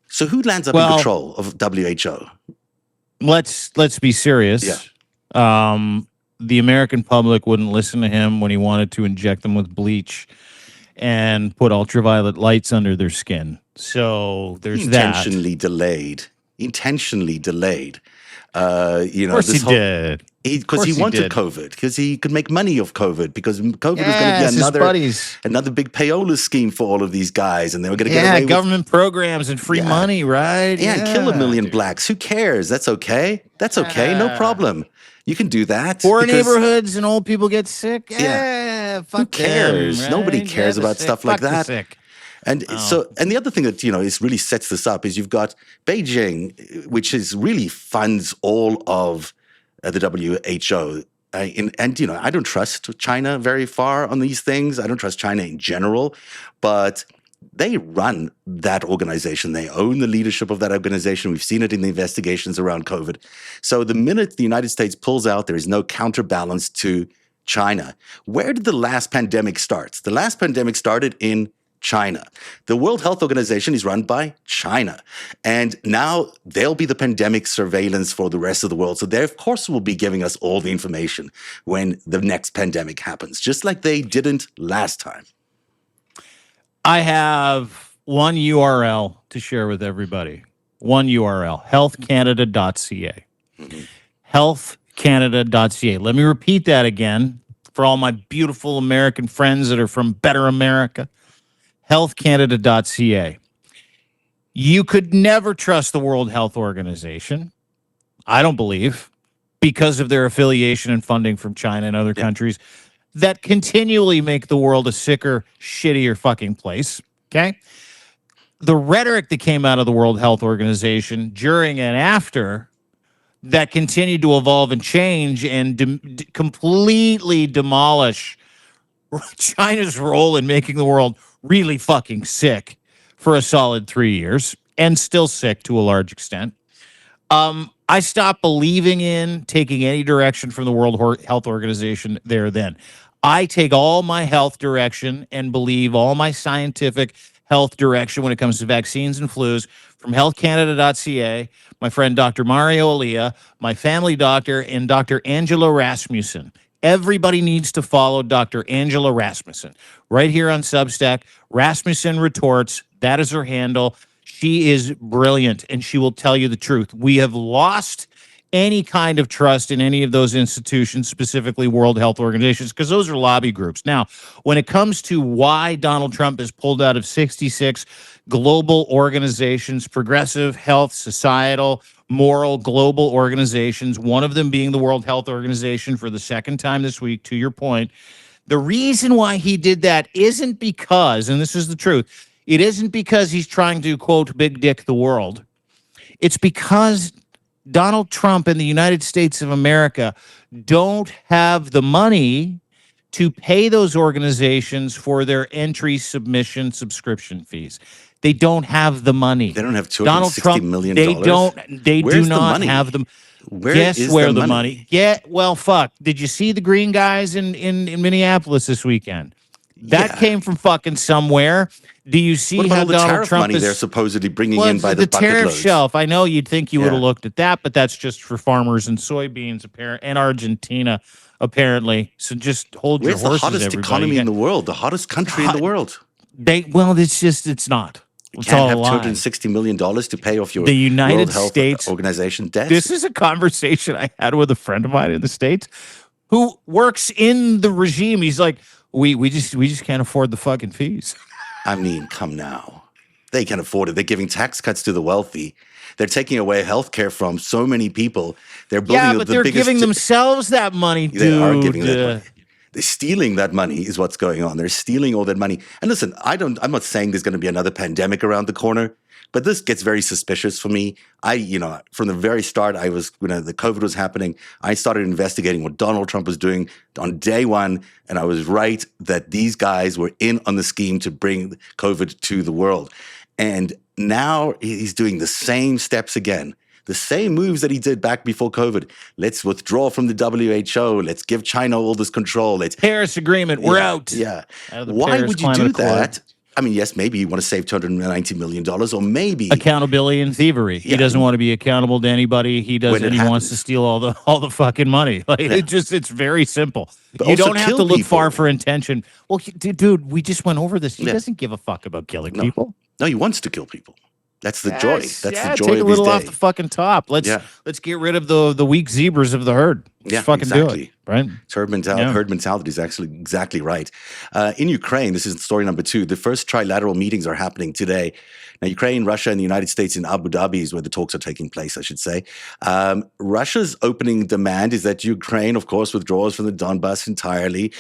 A: So who lands up in control of WHO?
B: Let's be serious.
A: Yeah.
B: The American public wouldn't listen to him when he wanted to inject them with bleach and put ultraviolet lights under their skin. So there's
A: intentionally delayed.
B: Of course he did.
A: Because he wanted COVID, because he could make money off COVID, because COVID was going to be another big payola scheme for all of these guys, and they were going to get away with
B: government programs and free money, right?
A: Yeah, and kill 1 million blacks. Who cares? That's okay. That's okay. No problem. You can do that.
B: Poor neighborhoods and old people get sick. Yeah, fuck
A: who cares?
B: Them, right?
A: Nobody cares about stuff like that.
B: Sick.
A: And and the other thing that is really sets this up is you've got Beijing, which really funds all of the WHO. And I don't trust China very far on these things. I don't trust China in general, but they run that organization. They own the leadership of that organization. We've seen it in the investigations around COVID. So the minute the United States pulls out, there is no counterbalance to China. Where did the last pandemic start? The last pandemic started in China. The World Health Organization is run by China. And now they'll be the pandemic surveillance for the rest of the world. So they, of course, will be giving us all the information when the next pandemic happens, just like they didn't last time.
B: I have one URL to share with everybody. One URL, healthcanada.ca. Mm-hmm. Healthcanada.ca. Let me repeat that again for all my beautiful American friends that are from Better America. Healthcanada.ca. You could never trust the World Health Organization, I don't believe, because of their affiliation and funding from China and other countries that continually make the world a sicker, shittier fucking place. Okay? The rhetoric that came out of the World Health Organization during and after that continued to evolve and change and completely demolish China's role in making the world really fucking sick for a solid 3 years, and still sick to a large extent. I stopped believing in taking any direction from the World Health Organization there then. I take all my health direction and believe all my scientific health direction when it comes to vaccines and flus from healthcanada.ca, my friend Dr. Mario Elia, my family doctor, and Dr. Angela Rasmussen. Everybody needs to follow Dr. Angela Rasmussen right here on Substack. Rasmussen Retorts. That is her handle. She is brilliant, and she will tell you the truth. We have lost any kind of trust in any of those institutions, specifically World Health Organizations, because those are lobby groups. Now, when it comes to why Donald Trump is pulled out of 66 global organizations, progressive, health, societal, moral, global organizations, one of them being the World Health Organization for the second time this week, to your point, the reason why he did that isn't because, and this is the truth, it isn't because he's trying to, quote, big dick the world. It's because Donald Trump and the United States of America don't have the money to pay those organizations for their entry, submission, subscription fees. They don't have the money.
A: They don't have $260 million.
B: They do not have them. Guess where the money? Yeah, well, fuck. Did you see the green guys in Minneapolis this weekend? That came from fucking somewhere. do you
A: What
B: see
A: about
B: how
A: all the
B: Donald
A: tariff
B: Trump
A: money they're
B: is?
A: supposedly bringing
B: Well,
A: in
B: it's
A: by
B: the
A: the bucket
B: tariff
A: loads?
B: shelf. I know you'd think you would have
A: Yeah.
B: looked at that, but that's just for farmers and soybeans, and Argentina, apparently. So just hold your
A: Where's the
B: horses,
A: hottest
B: everybody. You
A: economy in
B: got
A: the world? The hottest country in the
B: hot,
A: world.
B: well, it's not.
A: You
B: It's
A: can't
B: all a
A: have
B: lie.
A: $260 million to pay off your
B: The
A: World
B: United
A: Health
B: States.
A: Organization debt.
B: This is a conversation I had with a friend of mine in the States who works in the regime. He's like, we just can't afford the fucking fees.
A: I mean, come now. They can afford it. They're giving tax cuts to the wealthy. They're taking away health care from so many people. They're
B: Yeah,
A: building
B: but
A: the
B: they're
A: biggest.
B: giving themselves that money,
A: They are giving that
B: dude.
A: money. They're stealing that money is what's going on. They're stealing all that money. And listen, I'm not saying there's going to be another pandemic around the corner, but this gets very suspicious for me. From the very start, I was, when the COVID was happening, I started investigating what Donald Trump was doing on day one. And I was right that these guys were in on the scheme to bring COVID to the world. And now he's doing the same steps again. The same moves that he did back before COVID. Let's withdraw from the WHO. Let's give China all this control.
B: Paris Agreement, we're out.
A: Yeah.
B: Out of the
A: Why
B: Paris
A: would you
B: Climate
A: do that?
B: Accord.
A: I mean, yes, maybe you want to save $290 million, or maybe
B: Accountability and thievery. He
A: Yeah.
B: doesn't want to be accountable to anybody. He
A: When
B: doesn't.
A: it
B: He wants to
A: happens.
B: steal all the fucking money. Like it's very simple.
A: But
B: You
A: also
B: don't have
A: kill
B: to look far
A: people.
B: for intention. Well, dude, we just went over this. He
A: Yeah.
B: doesn't give a fuck about killing
A: No.
B: people.
A: No, he wants to kill people. That's the joy.
B: Yes,
A: That's
B: yeah,
A: the joy
B: take a
A: of his
B: little off
A: day.
B: the fucking top. Let's get rid of the weak zebras of the herd. Let's
A: Yeah,
B: fucking do
A: exactly.
B: it. Right?
A: Herd mentality is actually exactly right. In Ukraine, this is story number 2. The first trilateral meetings are happening today. Now, Ukraine, Russia, and the United States in Abu Dhabi is where the talks are taking place, I should say. Russia's opening demand is that Ukraine, of course, withdraws from the Donbass entirely.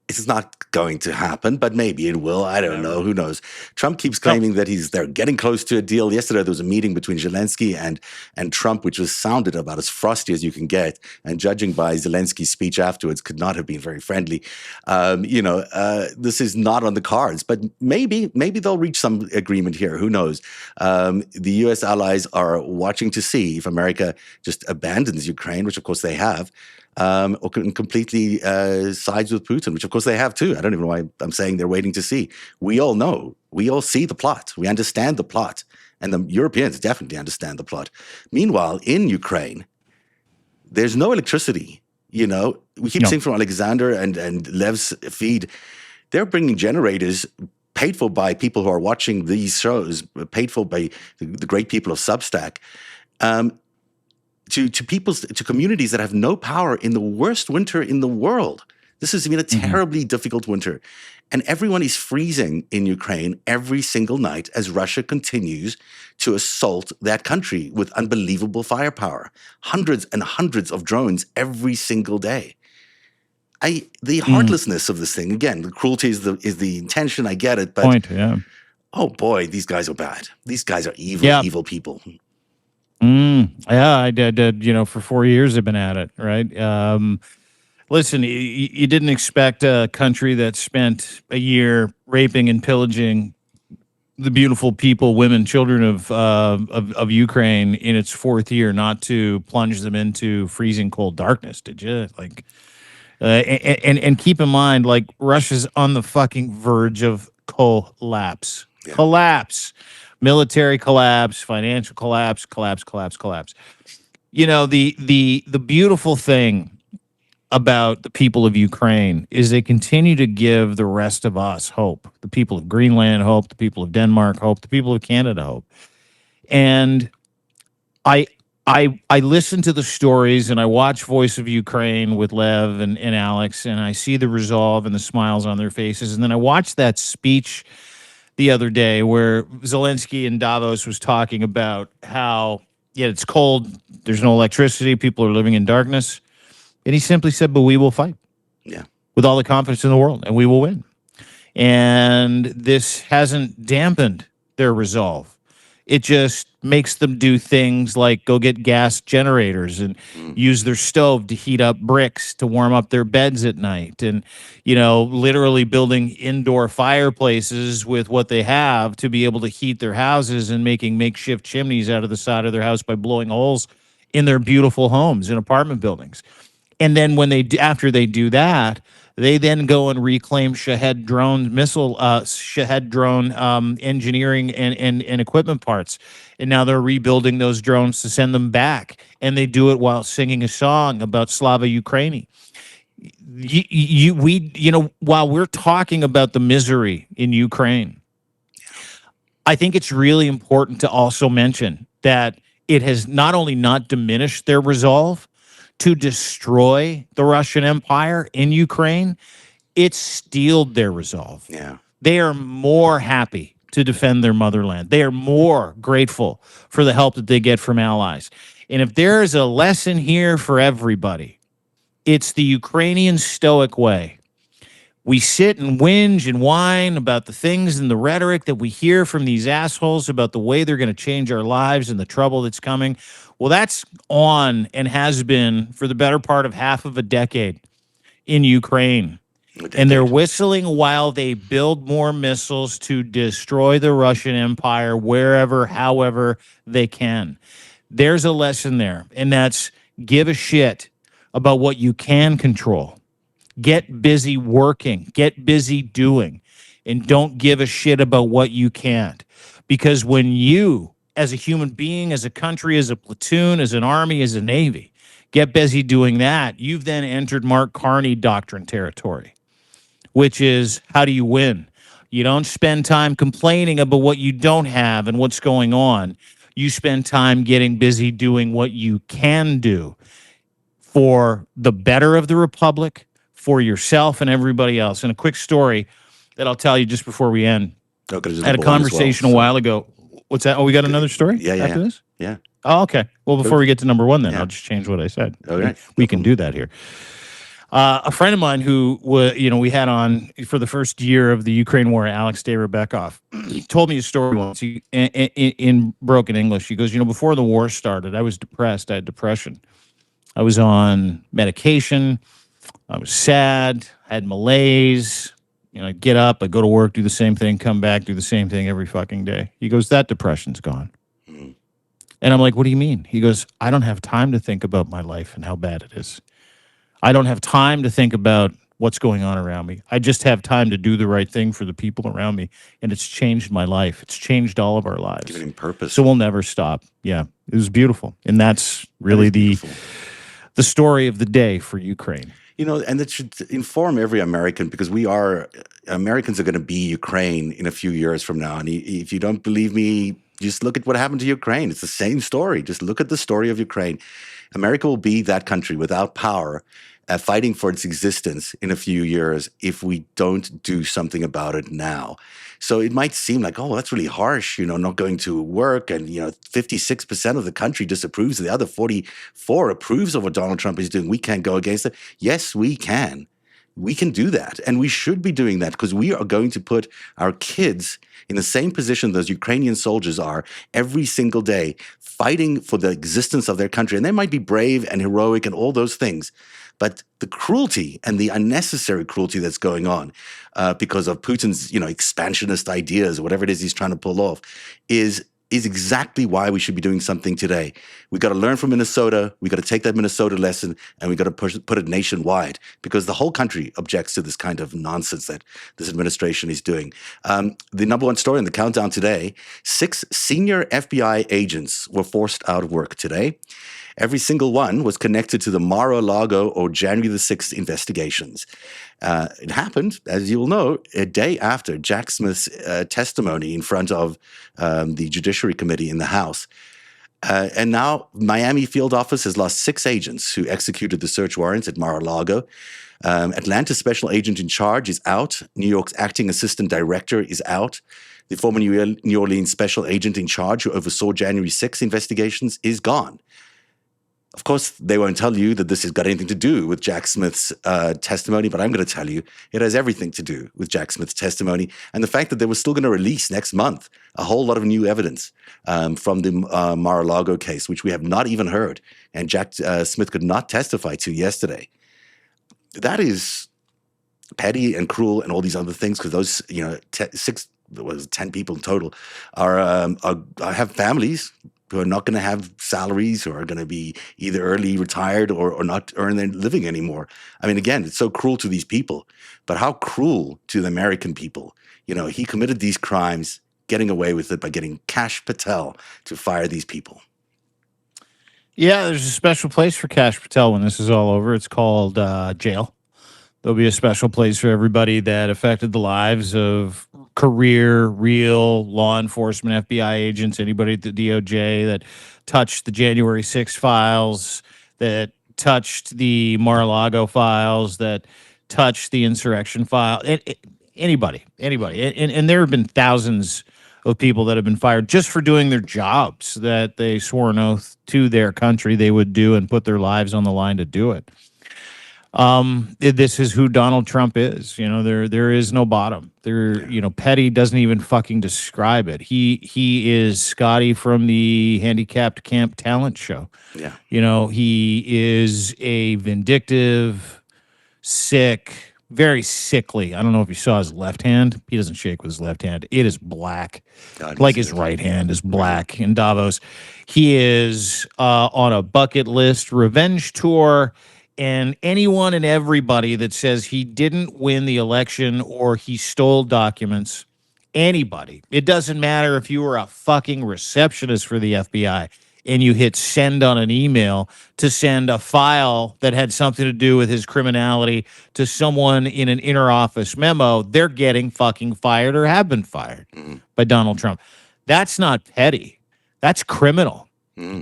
A: It's not going to happen, but maybe it will. I don't know. Who knows? Trump keeps claiming that they're getting close to a deal. Yesterday, there was a meeting between Zelensky and Trump, which was sounded about as frosty as you can get. And judging by Zelensky's speech afterwards, could not have been very friendly. This is not on the cards, but maybe they'll reach some agreement here. Who knows? The U.S. allies are watching to see if America just abandons Ukraine, which of course they have. Or completely sides with Putin, which of course they have too. I don't even know why I'm saying they're waiting to see. We all know. We all see the plot. We understand the plot. And the Europeans definitely understand the plot. Meanwhile, in Ukraine, there's no electricity. We keep seeing from Alexander and Lev's feed, they're bringing generators paid for by people who are watching these shows, paid for by the great people of Substack, to communities that have no power in the worst winter in the world. This has been a terribly difficult winter. And everyone is freezing in Ukraine every single night as Russia continues to assault that country with unbelievable firepower. Hundreds and hundreds of drones every single day. The heartlessness of this thing, again, the cruelty is the intention, I get it, but oh boy, these guys are bad. These guys are evil people.
B: Yeah, I did. For 4 years I've been at it. Right. Listen, you didn't expect a country that spent a year raping and pillaging the beautiful people, women, children of Ukraine in its 4th year not to plunge them into freezing cold darkness, did you? Like, and keep in mind, like, Russia's on the fucking verge of collapse. Yeah. Collapse. Military collapse, financial collapse. The beautiful thing about the people of Ukraine is they continue to give the rest of us hope. The people of Greenland hope, the people of Denmark hope, the people of Canada hope. And I listen to the stories and I watch Voice of Ukraine with Lev and Alex, and I see the resolve and the smiles on their faces. And then I watch that speech the other day where Zelensky in Davos was talking about how, it's cold, there's no electricity, people are living in darkness. And he simply said, but we will fight.
A: Yeah.
B: With all the confidence in the world, and we will win. And this hasn't dampened their resolve. It just makes them do things like go get gas generators and use their stove to heat up bricks to warm up their beds at night. And, literally building indoor fireplaces with what they have to be able to heat their houses and making makeshift chimneys out of the side of their house by blowing holes in their beautiful homes in apartment buildings. And then after they do that, They then go and reclaim Shahed drone Shahed drone engineering and equipment parts, and now they're rebuilding those drones to send them back, and they do it while singing a song about Slava Ukraini. While we're talking about the misery in Ukraine, I think it's really important to also mention that it has not only not diminished their resolve to destroy the Russian Empire in Ukraine, it's steeled their resolve.
A: Yeah.
B: They are more happy to defend their motherland. They are more grateful for the help that they get from allies. And if there is a lesson here for everybody, it's the Ukrainian stoic way. We sit and whinge and whine about the things and the rhetoric that we hear from these assholes about the way they're going to change our lives and the trouble that's coming. Well, that's on and has been for the better part of half of a decade in Ukraine. And they're whistling while they build more missiles to destroy the Russian Empire wherever, however they can. There's a lesson there, and that's give a shit about what you can control. Get busy working, get busy doing, and don't give a shit about what you can't. Because when you, as a human being, as a country, as a platoon, as an army, as a navy, get busy doing that, you've then entered Mark Carney doctrine territory, which is how do you win? You don't spend time complaining about what you don't have and what's going on. You spend time getting busy doing what you can do for the better of the republic, for yourself and everybody else. And a quick story that I'll tell you just before we end. I had a conversation a while ago. What's that? Oh, we got another story after this?
A: Yeah.
B: Oh, okay. Well, before we get to number one, then I'll just change what I said.
A: Okay.
B: We can do that here. A friend of mine who we had on for the first year of the Ukraine war, Alex Day Rebekov, told me a story once in broken English. He goes, before the war started, I was depressed. I had depression. I was on medication. I was sad, had malaise. I'd get up, I'd go to work, do the same thing, come back, do the same thing every fucking day. He goes, that depression's gone. Mm-hmm. And I'm like, what do you mean? He goes, I don't have time to think about my life and how bad it is. I don't have time to think about what's going on around me. I just have time to do the right thing for the people around me. And it's changed my life. It's changed all of our lives.
A: Giving him purpose.
B: So we'll never stop. Yeah, it was beautiful. And that's really the story of the day for Ukraine.
A: And that should inform every American, because Americans are going to be Ukraine in a few years from now. And if you don't believe me, just look at what happened to Ukraine. It's the same story. Just look at the story of Ukraine. America will be that country without power, fighting for its existence in a few years if we don't do something about it now. So it might seem like, oh, that's really harsh, not going to work. And, 56% of the country disapproves. The other 44 approves of what Donald Trump is doing. We can't go against it. Yes, we can. We can do that. And we should be doing that, because we are going to put our kids in the same position those Ukrainian soldiers are every single day, fighting for the existence of their country. And they might be brave and heroic and all those things. But the cruelty and the unnecessary cruelty that's going on because of Putin's, expansionist ideas, whatever it is he's trying to pull off, is exactly why we should be doing something today. We got to learn from Minnesota. We got to take that Minnesota lesson, and we got to put it nationwide, because the whole country objects to this kind of nonsense that this administration is doing. The number one story in the countdown today: 6 senior FBI agents were forced out of work today. Every single one was connected to the Mar-a-Lago or January the 6th investigations. It happened, as you'll know, a day after Jack Smith's testimony in front of the Judiciary Committee in the House. And now Miami field office has lost 6 agents who executed the search warrants at Mar-a-Lago. Atlanta's special agent in charge is out. New York's acting assistant director is out. The former New Orleans special agent in charge who oversaw January 6 investigations is gone. Of course, they won't tell you that this has got anything to do with Jack Smith's testimony, but I'm going to tell you it has everything to do with Jack Smith's testimony, and the fact that they were still going to release next month a whole lot of new evidence from the Mar-a-Lago case, which we have not even heard, and Jack Smith could not testify to yesterday. That is petty and cruel and all these other things, because those 10 people in total are have families, who are not going to have salaries, or are going to be either early retired or not earn their living anymore. I mean, again, it's so cruel to these people, but how cruel to the American people. You know, he committed these crimes, getting away with it by getting Kash Patel to fire these people.
B: Yeah, there's a special place for Kash Patel when this is all over. It's called jail. There'll be a special place for everybody that affected the lives of career, real law enforcement, FBI agents, anybody at the DOJ that touched the January 6th files, that touched the Mar-a-Lago files, that touched the insurrection file. Anybody. And there have been thousands of people that have been fired just for doing their jobs that they swore an oath to their country they would do and put their lives on the line to do it. This is who Donald Trump is. You know, there is no bottom. Petty doesn't even fucking describe it. He is Scotty from the Handicapped Camp Talent Show.
A: Yeah.
B: You know, he is a vindictive, sick, very sickly. I don't know if you saw his left hand. He doesn't shake with his left hand. It is black.
A: God,
B: like his right hand is black in Davos. He is on a bucket list revenge tour. And anyone and everybody that says he didn't win the election or he stole documents, anybody, it doesn't matter if you were a fucking receptionist for the FBI and you hit send on an email to send a file that had something to do with his criminality to someone in an interoffice memo, they're getting fucking fired or have been fired by Donald Trump. That's not petty. That's criminal.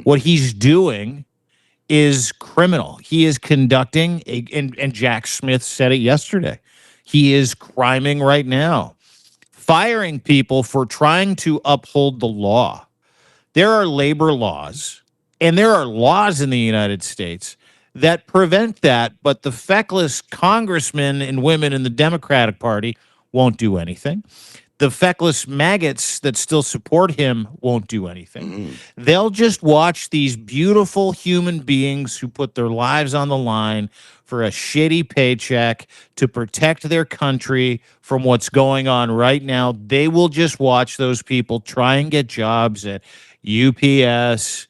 B: What he's doing is criminal. He is conducting, and Jack Smith said it yesterday, he is criming right now, firing people for trying to uphold the law. There are labor laws, and there are laws in the United States that prevent that, but the feckless congressmen and women in the Democratic Party won't do anything. The feckless maggots that still support him won't do anything. They'll just watch these beautiful human beings who put their lives on the line for a shitty paycheck to protect their country from what's going on right now. They will just watch those people try and get jobs at UPS,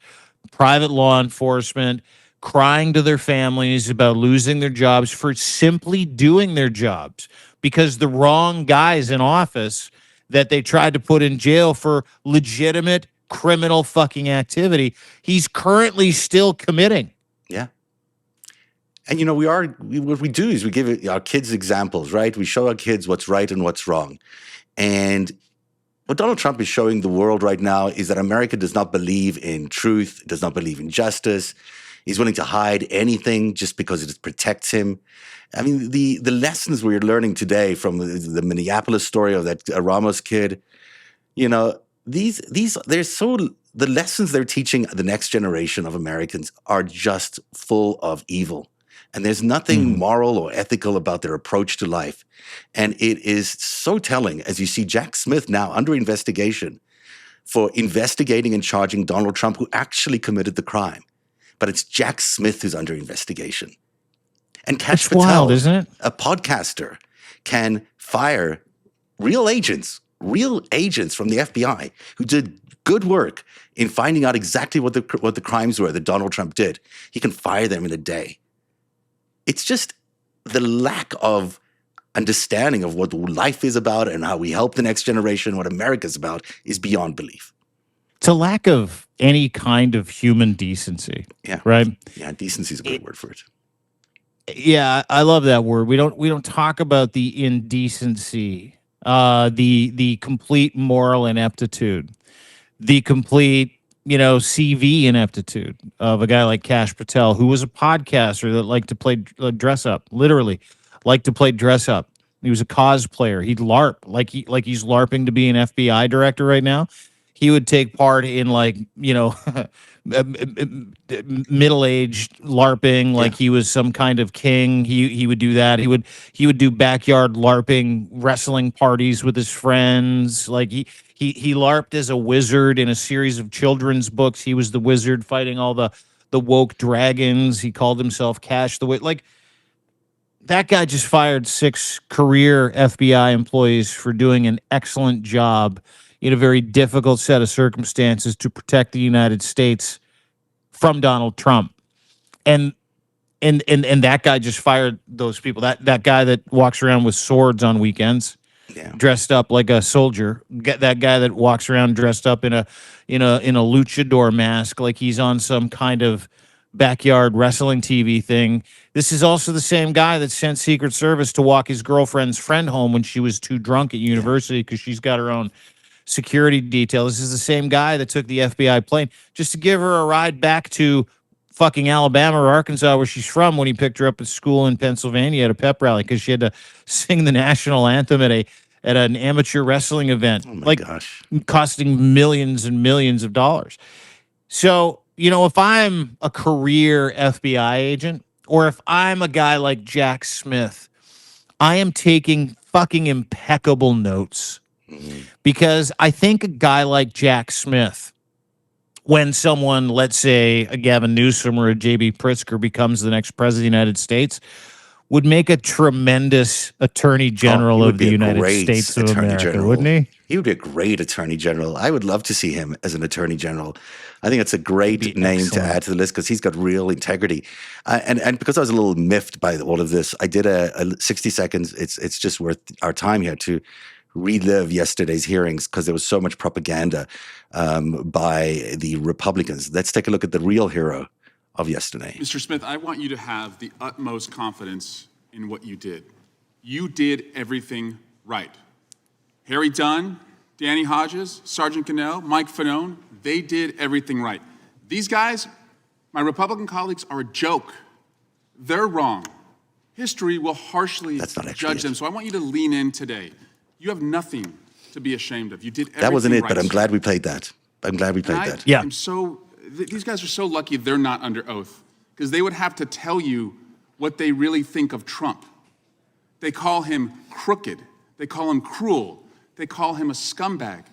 B: private law enforcement, crying to their families about losing their jobs for simply doing their jobs because the wrong guys in office that they tried to put in jail for legitimate criminal fucking activity, he's currently still committing.
A: Yeah. And, you know, what we do is we give our kids examples, right? We show our kids what's right and what's wrong. And what Donald Trump is showing the world right now is that America does not believe in truth, does not believe in justice. He's willing to hide anything just because it protects him. I mean, the lessons we're learning today from the Minneapolis story of that Ramos kid, you know, the lessons they're teaching the next generation of Americans are just full of evil. And there's nothing moral or ethical about their approach to life. And it is so telling as you see Jack Smith now under investigation for investigating and charging Donald Trump, who actually committed the crime. But it's Jack Smith who's under investigation. And Kash Patel,
B: wild, isn't it?
A: A podcaster, can fire real agents from the FBI who did good work in finding out exactly what the crimes were that Donald Trump did. He can fire them in a day. It's just the lack of understanding of what life is about and how we help the next generation, what America's about, is beyond belief.
B: It's a lack of any kind of human decency.
A: Yeah.
B: Right?
A: Yeah, decency is a good word for it.
B: Yeah, I love that word. We don't talk about the indecency, the complete moral ineptitude, the complete, CV ineptitude of a guy like Kash Patel, who was a podcaster that liked to play dress up, literally liked to play dress up. He was a cosplayer. He'd LARP like he's LARPing to be an FBI director right now. He would take part in middle-aged LARPing like he was some kind of king. He would do that. He would do backyard LARPing wrestling parties with his friends. Like he LARPed as a wizard in a series of children's books. He was the wizard fighting all the woke dragons. He called himself Cash the Wizard. Like, that guy just fired 6 career FBI employees for doing an excellent job in a very difficult set of circumstances to protect the United States from Donald Trump. And that guy just fired those people. That guy that walks around with swords on weekends,
A: Yeah.
B: dressed up like a soldier. Get that guy that walks around dressed up in a luchador mask, like he's on some kind of backyard wrestling TV thing. This is also the same guy that sent Secret Service to walk his girlfriend's friend home when she was too drunk at university because she's got her own security detail. This is the same guy that took the FBI plane just to give her a ride back to fucking Alabama or Arkansas, where she's from, when he picked her up at school in Pennsylvania at a pep rally because she had to sing the national anthem at an amateur wrestling event,
A: Oh my gosh.
B: costing millions and millions of dollars. So, if I'm a career FBI agent, or if I'm a guy like Jack Smith, I am taking fucking impeccable notes, because I think a guy like Jack Smith, when someone, let's say a Gavin Newsom or a J.B. Pritzker, becomes the next president of the United States, would make a tremendous attorney general of the United States of America, wouldn't he?
A: He would be a great attorney general. I would love to see him as an attorney general. I think it's a great name to add to the list because he's got real integrity. And because I was a little miffed by all of this, I did a 60 seconds. It's just worth our time here to relive yesterday's hearings because there was so much propaganda by the Republicans. Let's take a look at the real hero of yesterday.
C: Mr. Smith, I want you to have the utmost confidence in what you did. You did everything right. Harry Dunn, Danny Hodges, Sergeant Cannell, Mike Fanone, they did everything right. These guys, my Republican colleagues, are a joke. They're wrong. History will harshly judge them. So I want you to lean in today. You have nothing to be ashamed of. You did everything right.
A: That wasn't it, but I'm glad we played that. I'm glad we played that.
B: Yeah.
C: These guys are so lucky they're not under oath, because they would have to tell you what they really think of Trump. They call him crooked. They call him cruel. They call him a scumbag.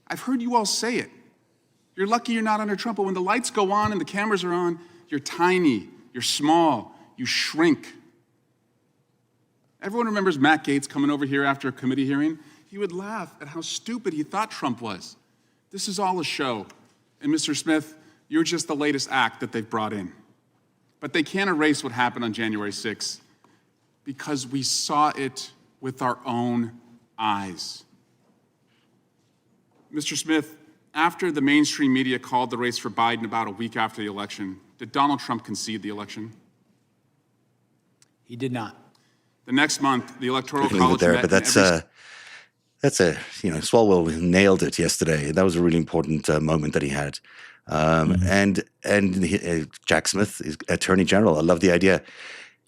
C: I've heard you all say it. You're lucky you're not under Trump, but when the lights go on and the cameras are on, you're tiny, you're small, you shrink. Everyone remembers Matt Gaetz coming over here after a committee hearing. He would laugh at how stupid he thought Trump was. This is all a show. And Mr. Smith, you're just the latest act that they've brought in. But they can't erase what happened on January 6th because we saw it with our own eyes. Mr. Smith, after the mainstream media called the race for Biden about a week after the election, did Donald Trump concede the election?
D: He did not.
C: The next month, the Electoral College
A: there,
C: met
A: but Swalwell nailed it yesterday. That was a really important moment that he had. And Jack Smith is Attorney General. I love the idea.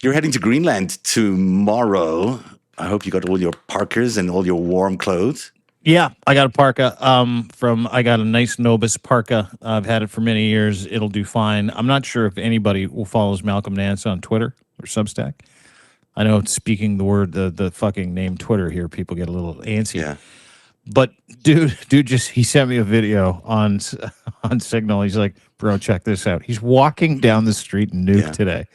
A: You're heading to Greenland tomorrow. I hope you got all your parkas and all your warm clothes.
B: Yeah, I got a parka. I got a nice Nobis parka. I've had it for many years. It'll do fine. I'm not sure if anybody follows Malcolm Nance on Twitter or Substack. I know, speaking the fucking name Twitter here, people get a little antsy.
A: Yeah.
B: But dude, he sent me a video on Signal. He's like, bro, check this out. He's walking down the street in Nuuk today.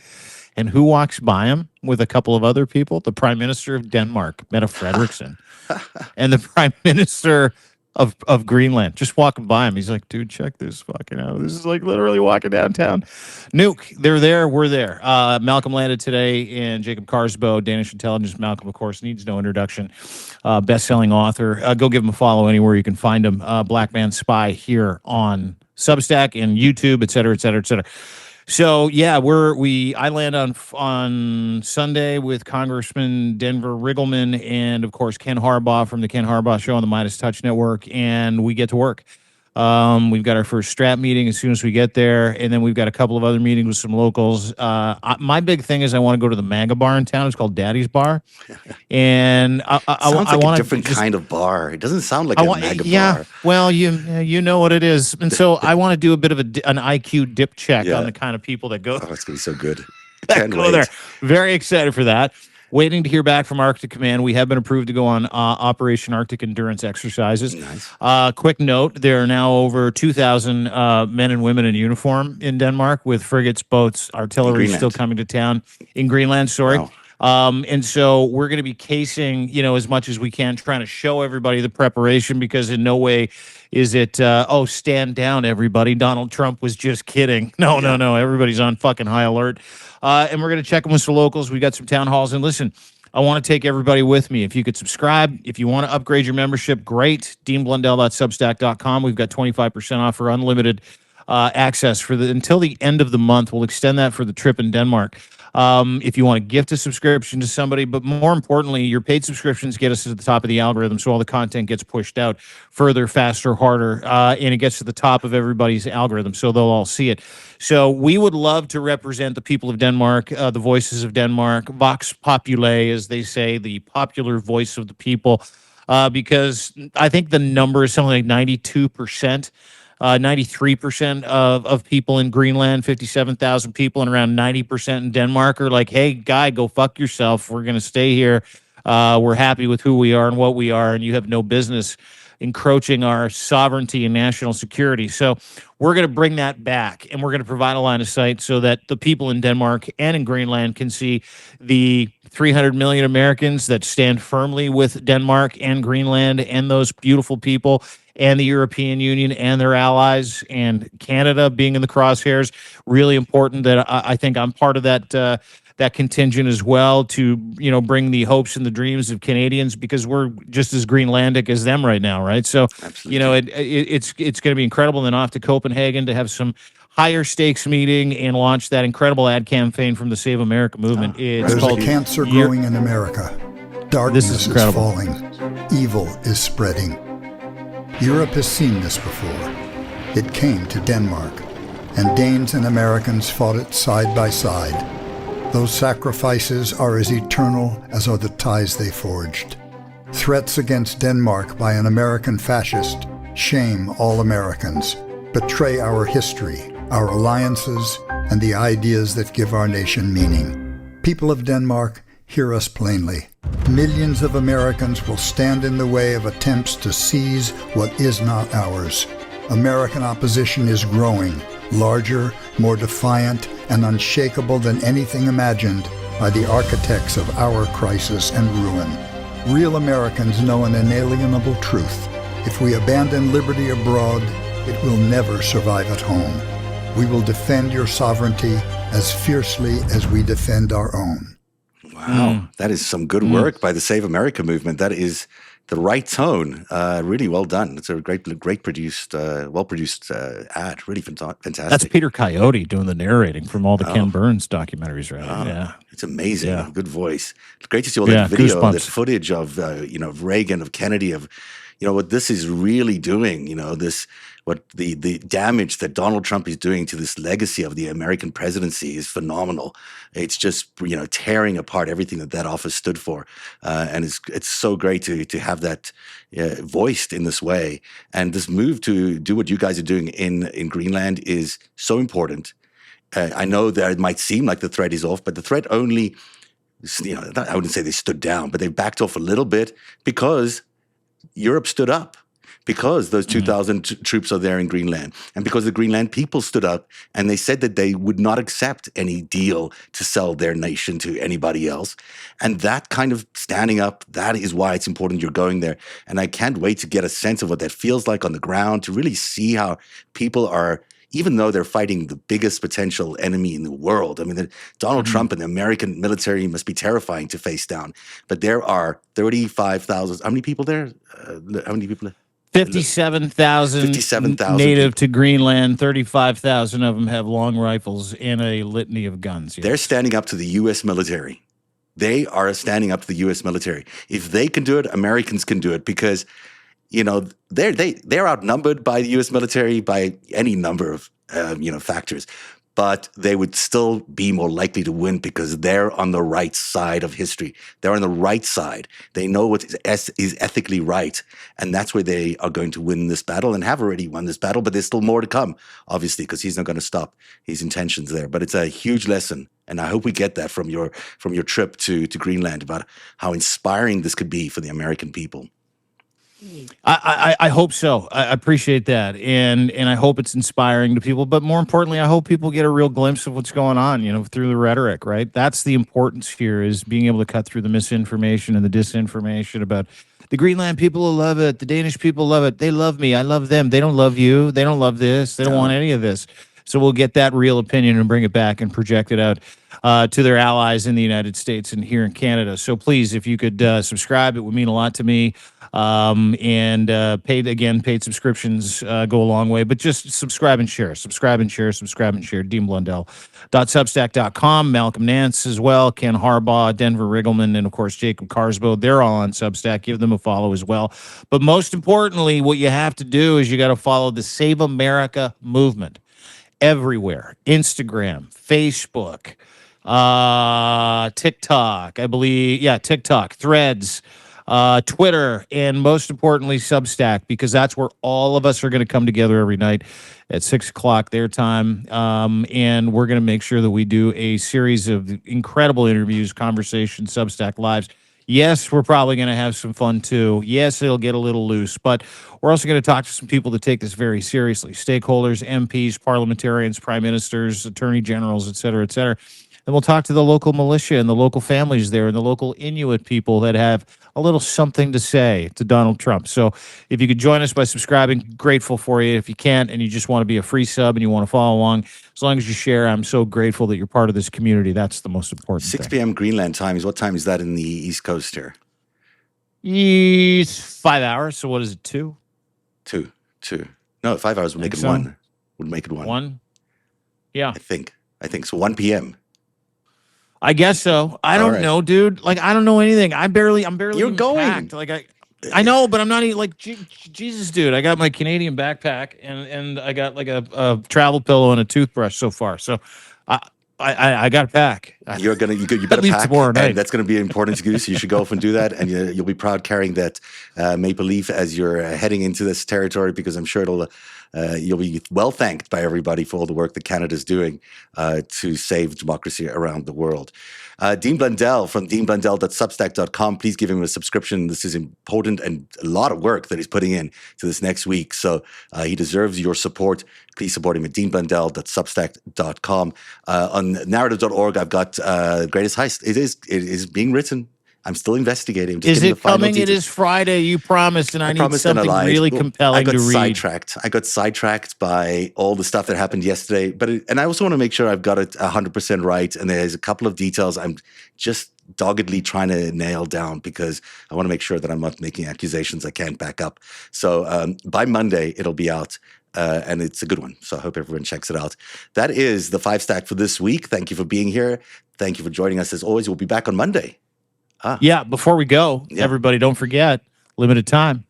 B: And who walks by him with a couple of other people? The Prime Minister of Denmark, Mette Frederiksen, and the Prime Minister of Greenland, just walking by him. He's like, dude, check this fucking out. This is like literally walking downtown. Nuuk, they're there, we're there. Malcolm landed today, and Jacob Carsbo, Danish intelligence. Malcolm, of course, needs no introduction. Best-selling author. Go give him a follow anywhere you can find him. Black Man Spy here on Substack and YouTube, et cetera, et cetera, et cetera. So yeah, I land on Sunday with Congressman Denver Riggleman and of course Ken Harbaugh from the Ken Harbaugh Show on the Midas Touch Network, and we get to work. We've got our first strap meeting as soon as we get there, and then we've got a couple of other meetings with some locals. My big thing is I want to go to the MAGA bar in town. It's called Daddy's Bar, and I want
A: a different kind of bar. It doesn't sound like a MAGA bar.
B: Well, you know what it is, and so I want to do a bit of an IQ dip check on the kind of people that go.
A: Oh, it's gonna be so good.
B: Can't go there. Very excited for that. Waiting to hear back from Arctic Command. We have been approved to go on Operation Arctic Endurance exercises. Nice. Quick note, there are now over 2,000 men and women in uniform in Denmark with frigates, boats, artillery still coming to town. In Greenland, sorry. And so we're going to be casing, as much as we can, trying to show everybody the preparation, because in no way is it, stand down, everybody. Donald Trump was just kidding. No, no, no. Everybody's on fucking high alert. And we're going to check in with some locals. We got some town halls. And listen, I want to take everybody with me. If you could subscribe, if you want to upgrade your membership, great. DeanBlundell.substack.com. We've got 25% off for unlimited access until the end of the month. We'll extend that for the trip in Denmark. If you want to gift a subscription to somebody, but more importantly, your paid subscriptions get us to the top of the algorithm, so all the content gets pushed out further, faster, harder, and it gets to the top of everybody's algorithm, so they'll all see it. So we would love to represent the people of Denmark, the voices of Denmark, Vox Populi, as they say, the popular voice of the people, because I think the number is something like 92%. 93% of people in Greenland, 57,000 people, and around 90% in Denmark are like, hey, guy, go fuck yourself. We're going to stay here. We're happy with who we are and what we are, and you have no business encroaching our sovereignty and national security. So we're going to bring that back, and we're going to provide a line of sight so that the people in Denmark and in Greenland can see the 300 million Americans that stand firmly with Denmark and Greenland and those beautiful people, and the European Union and their allies, and Canada being in the crosshairs. Really important that I think I'm part of that contingent as well, to bring the hopes and the dreams of Canadians, because we're just as Greenlandic as them right now, right? So it's going to be incredible. And then off to Copenhagen to have some higher stakes meeting and launch that incredible ad campaign from the Save America movement. It's
E: There's
B: called
E: a cancer growing in America. Darkness is falling. Evil is spreading. Europe has seen this before. It came to Denmark, and Danes and Americans fought it side by side. Those sacrifices are as eternal as are the ties they forged. Threats against Denmark by an American fascist shame all Americans, betray our history, our alliances, and the ideas that give our nation meaning. People of Denmark, hear us plainly. Millions of Americans will stand in the way of attempts to seize what is not ours. American opposition is growing, larger, more defiant, and unshakable than anything imagined by the architects of our crisis and ruin. Real Americans know an inalienable truth. If we abandon liberty abroad, it will never survive at home. We will defend your sovereignty as fiercely as we defend our own.
A: Wow, that is some good work by the Save America movement. That is the right tone. Really well done. It's a great produced, well-produced ad. Really fantastic.
B: That's Peter Coyote doing the narrating from all the Ken Burns documentaries, right? Yeah,
A: it's amazing.
B: Yeah.
A: Good voice. It's great to see all that video,
B: goosebumps.
A: that footage of of Reagan, of Kennedy, of what this is really doing. What the damage that Donald Trump is doing to this legacy of the American presidency is phenomenal. It's just tearing apart everything that office stood for, and it's so great to have that voiced in this way. And this move to do what you guys are doing in Greenland is so important. I know that it might seem like the threat is off, but the threat only, I wouldn't say they stood down, but they backed off a little bit because Europe stood up, because those 2,000 troops are there in Greenland, and because the Greenland people stood up and they said that they would not accept any deal to sell their nation to anybody else. And that kind of standing up, that is why it's important you're going there. And I can't wait to get a sense of what that feels like on the ground, to really see how people are, even though they're fighting the biggest potential enemy in the world. I mean, Donald Trump and the American military must be terrifying to face down. But there are 35,000. How many people there?
B: 57,000 native to Greenland. 35,000 of them have long rifles and a litany of guns. Yes.
A: They're standing up to the U.S. military. They are standing up to the U.S. military. If they can do it, Americans can do it, because they're outnumbered by the U.S. military by any number of factors. But they would still be more likely to win because they're on the right side of history. They're on the right side. They know what is ethically right. And that's where they are going to win this battle, and have already won this battle. But there's still more to come, obviously, because he's not going to stop his intentions there. But it's a huge lesson. And I hope we get that from your trip to Greenland, about how inspiring this could be for the American people.
B: I hope so. I appreciate that, and I hope it's inspiring to people. But more importantly, I hope people get a real glimpse of what's going on. Through the rhetoric. Right. That's the importance here, is being able to cut through the misinformation and the disinformation about the Greenland people will love it. The Danish people love it. They love me. I love them. They don't love you. They don't love this. They don't want any of this. So we'll get that real opinion and bring it back and project it out to their allies in the United States and here in Canada. So please, if you could subscribe, it would mean a lot to me. And paid subscriptions go a long way. But just subscribe and share. Subscribe and share. Dean Blundell.substack.com. Malcolm Nance as well. Ken Harbaugh, Denver Riggleman, and of course Jacob Carsbo. They're all on Substack. Give them a follow as well. But most importantly, what you have to do is you got to follow the Save America movement everywhere. Instagram, Facebook, TikTok, I believe. Yeah, TikTok, Threads, Twitter, and most importantly, Substack, because that's where all of us are going to come together every night at 6 o'clock their time. And we're going to make sure that we do a series of incredible interviews, conversations, Substack Lives. Yes, we're probably going to have some fun too. Yes, it'll get a little loose, but we're also going to talk to some people that take this very seriously. Stakeholders, MPs, parliamentarians, prime ministers, attorney generals, et cetera, et cetera. And we'll talk to the local militia and the local families there and the local Inuit people that have a little something to say to Donald Trump. So if you could join us by subscribing, grateful for you. If you can't and you just want to be a free sub and you want to follow along, as long as you share, I'm so grateful that you're part of this community. That's the most important
A: 6
B: thing.
A: p.m. Greenland time. What time is that in the East Coast here?
B: It's 5 hours. So what is it, 2?
A: 2. No, 5 hours would make it
B: so.
A: 1. Would make it 1.
B: 1? Yeah.
A: I think so. 1 p.m.
B: I guess so. I don't know, dude. Like, I don't know anything. I'm barely.
A: You're
B: even
A: going.
B: packed. Like, I know, but I'm not even like Jesus, dude. I got my Canadian backpack and I got like a travel pillow and a toothbrush so far. So I got to pack.
A: You better
B: least
A: pack,
B: tomorrow night.
A: and that's going to be important to you. So you should go off and do that, and you'll be proud carrying that maple leaf as you're heading into this territory, because I'm sure you'll be well thanked by everybody for all the work that Canada's doing to save democracy around the world. Dean Blundell from deanblundell.substack.com. Please give him a subscription. This is important and a lot of work that he's putting in to this next week. So he deserves your support. Please support him at deanblundell.substack.com. On narrative.org, I've got Greatest Heist. It is being written. I'm still investigating.
B: Is it coming? It is Friday. You promised, and I need something really compelling to read.
A: I got sidetracked by all the stuff that happened yesterday. And I also want to make sure I've got it 100% right. And there's a couple of details I'm just doggedly trying to nail down, because I want to make sure that I'm not making accusations I can't back up. So by Monday, it'll be out. And it's a good one. So I hope everyone checks it out. That is the FiveStack for this week. Thank you for being here. Thank you for joining us. As always, we'll be back on Monday.
B: Yeah, before we go, everybody, don't forget, limited time.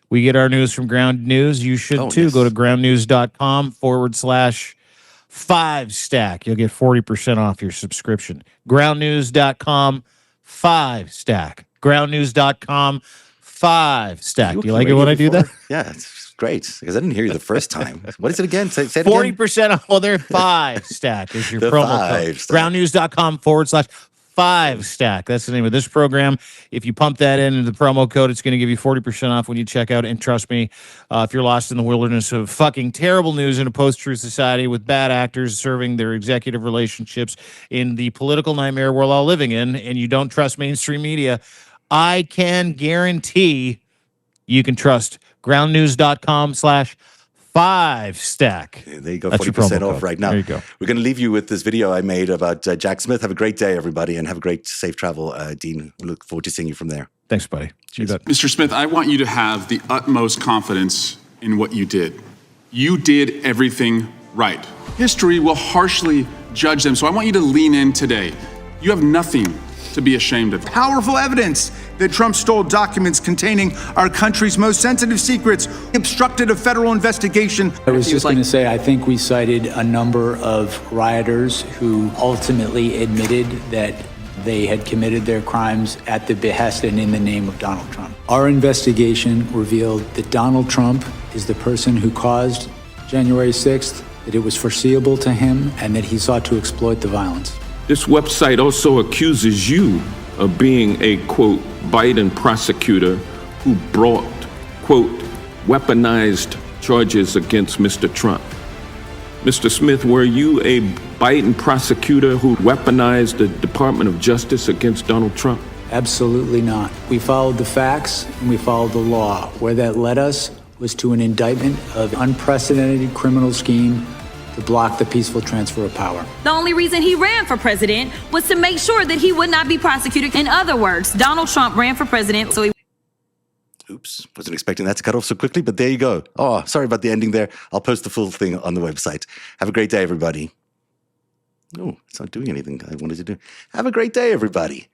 B: We get our news from Ground News. You should too. Yes. Go to groundnews.com/FiveStack. You'll get 40% off your subscription. Groundnews.com/FiveStack. Groundnews.com/FiveStack. Do you like it when I do that?
A: Yeah, it's great, because I didn't hear you the first time. What is it again? Say it
B: 40% off. Well, they're FiveStack is your promo code. Groundnews.com/FiveStack. That's the name of this program. If you pump that into the promo code, it's going to give you 40% off when you check out. And trust me, if you're lost in the wilderness of fucking terrible news in a post-truth society with bad actors serving their executive relationships in the political nightmare we're all living in, and you don't trust mainstream media, I can guarantee you can trust groundnews.com/FiveStack.
A: There you go, 40% off right now.
B: There you go.
A: We're going to leave you with this video I made about Jack Smith. Have a great day, everybody, and have a great safe travel, Dean. We look forward to seeing you from there.
B: Thanks, buddy.
A: Cheers.
C: Mr. Smith, I want you to have the utmost confidence in what you did. You did everything right. History will harshly judge them, so I want you to lean in today. You have nothing to be ashamed of.
F: Powerful evidence that Trump stole documents containing our country's most sensitive secrets, obstructed a federal investigation.
D: I was just going to say, I think we cited a number of rioters who ultimately admitted that they had committed their crimes at the behest and in the name of Donald Trump. Our investigation revealed that Donald Trump is the person who caused January 6th, that it was foreseeable to him, and that he sought to exploit the violence.
G: This website also accuses you of being a, quote, Biden prosecutor who brought, quote, weaponized charges against Mr. Trump. Mr. Smith, were you a Biden prosecutor who weaponized the Department of Justice against Donald Trump?
D: Absolutely not. We followed the facts and we followed the law. Where that led us was to an indictment of unprecedented criminal scheme to block the peaceful transfer of power.
H: The only reason he ran for president was to make sure that he would not be prosecuted. In other words, Donald Trump ran for president so he...
A: Oops, wasn't expecting that to cut off so quickly, but there you go. Oh, sorry about the ending there. I'll post the full thing on the website. Have a great day, everybody. Oh, it's not doing anything I wanted to do. Have a great day, everybody.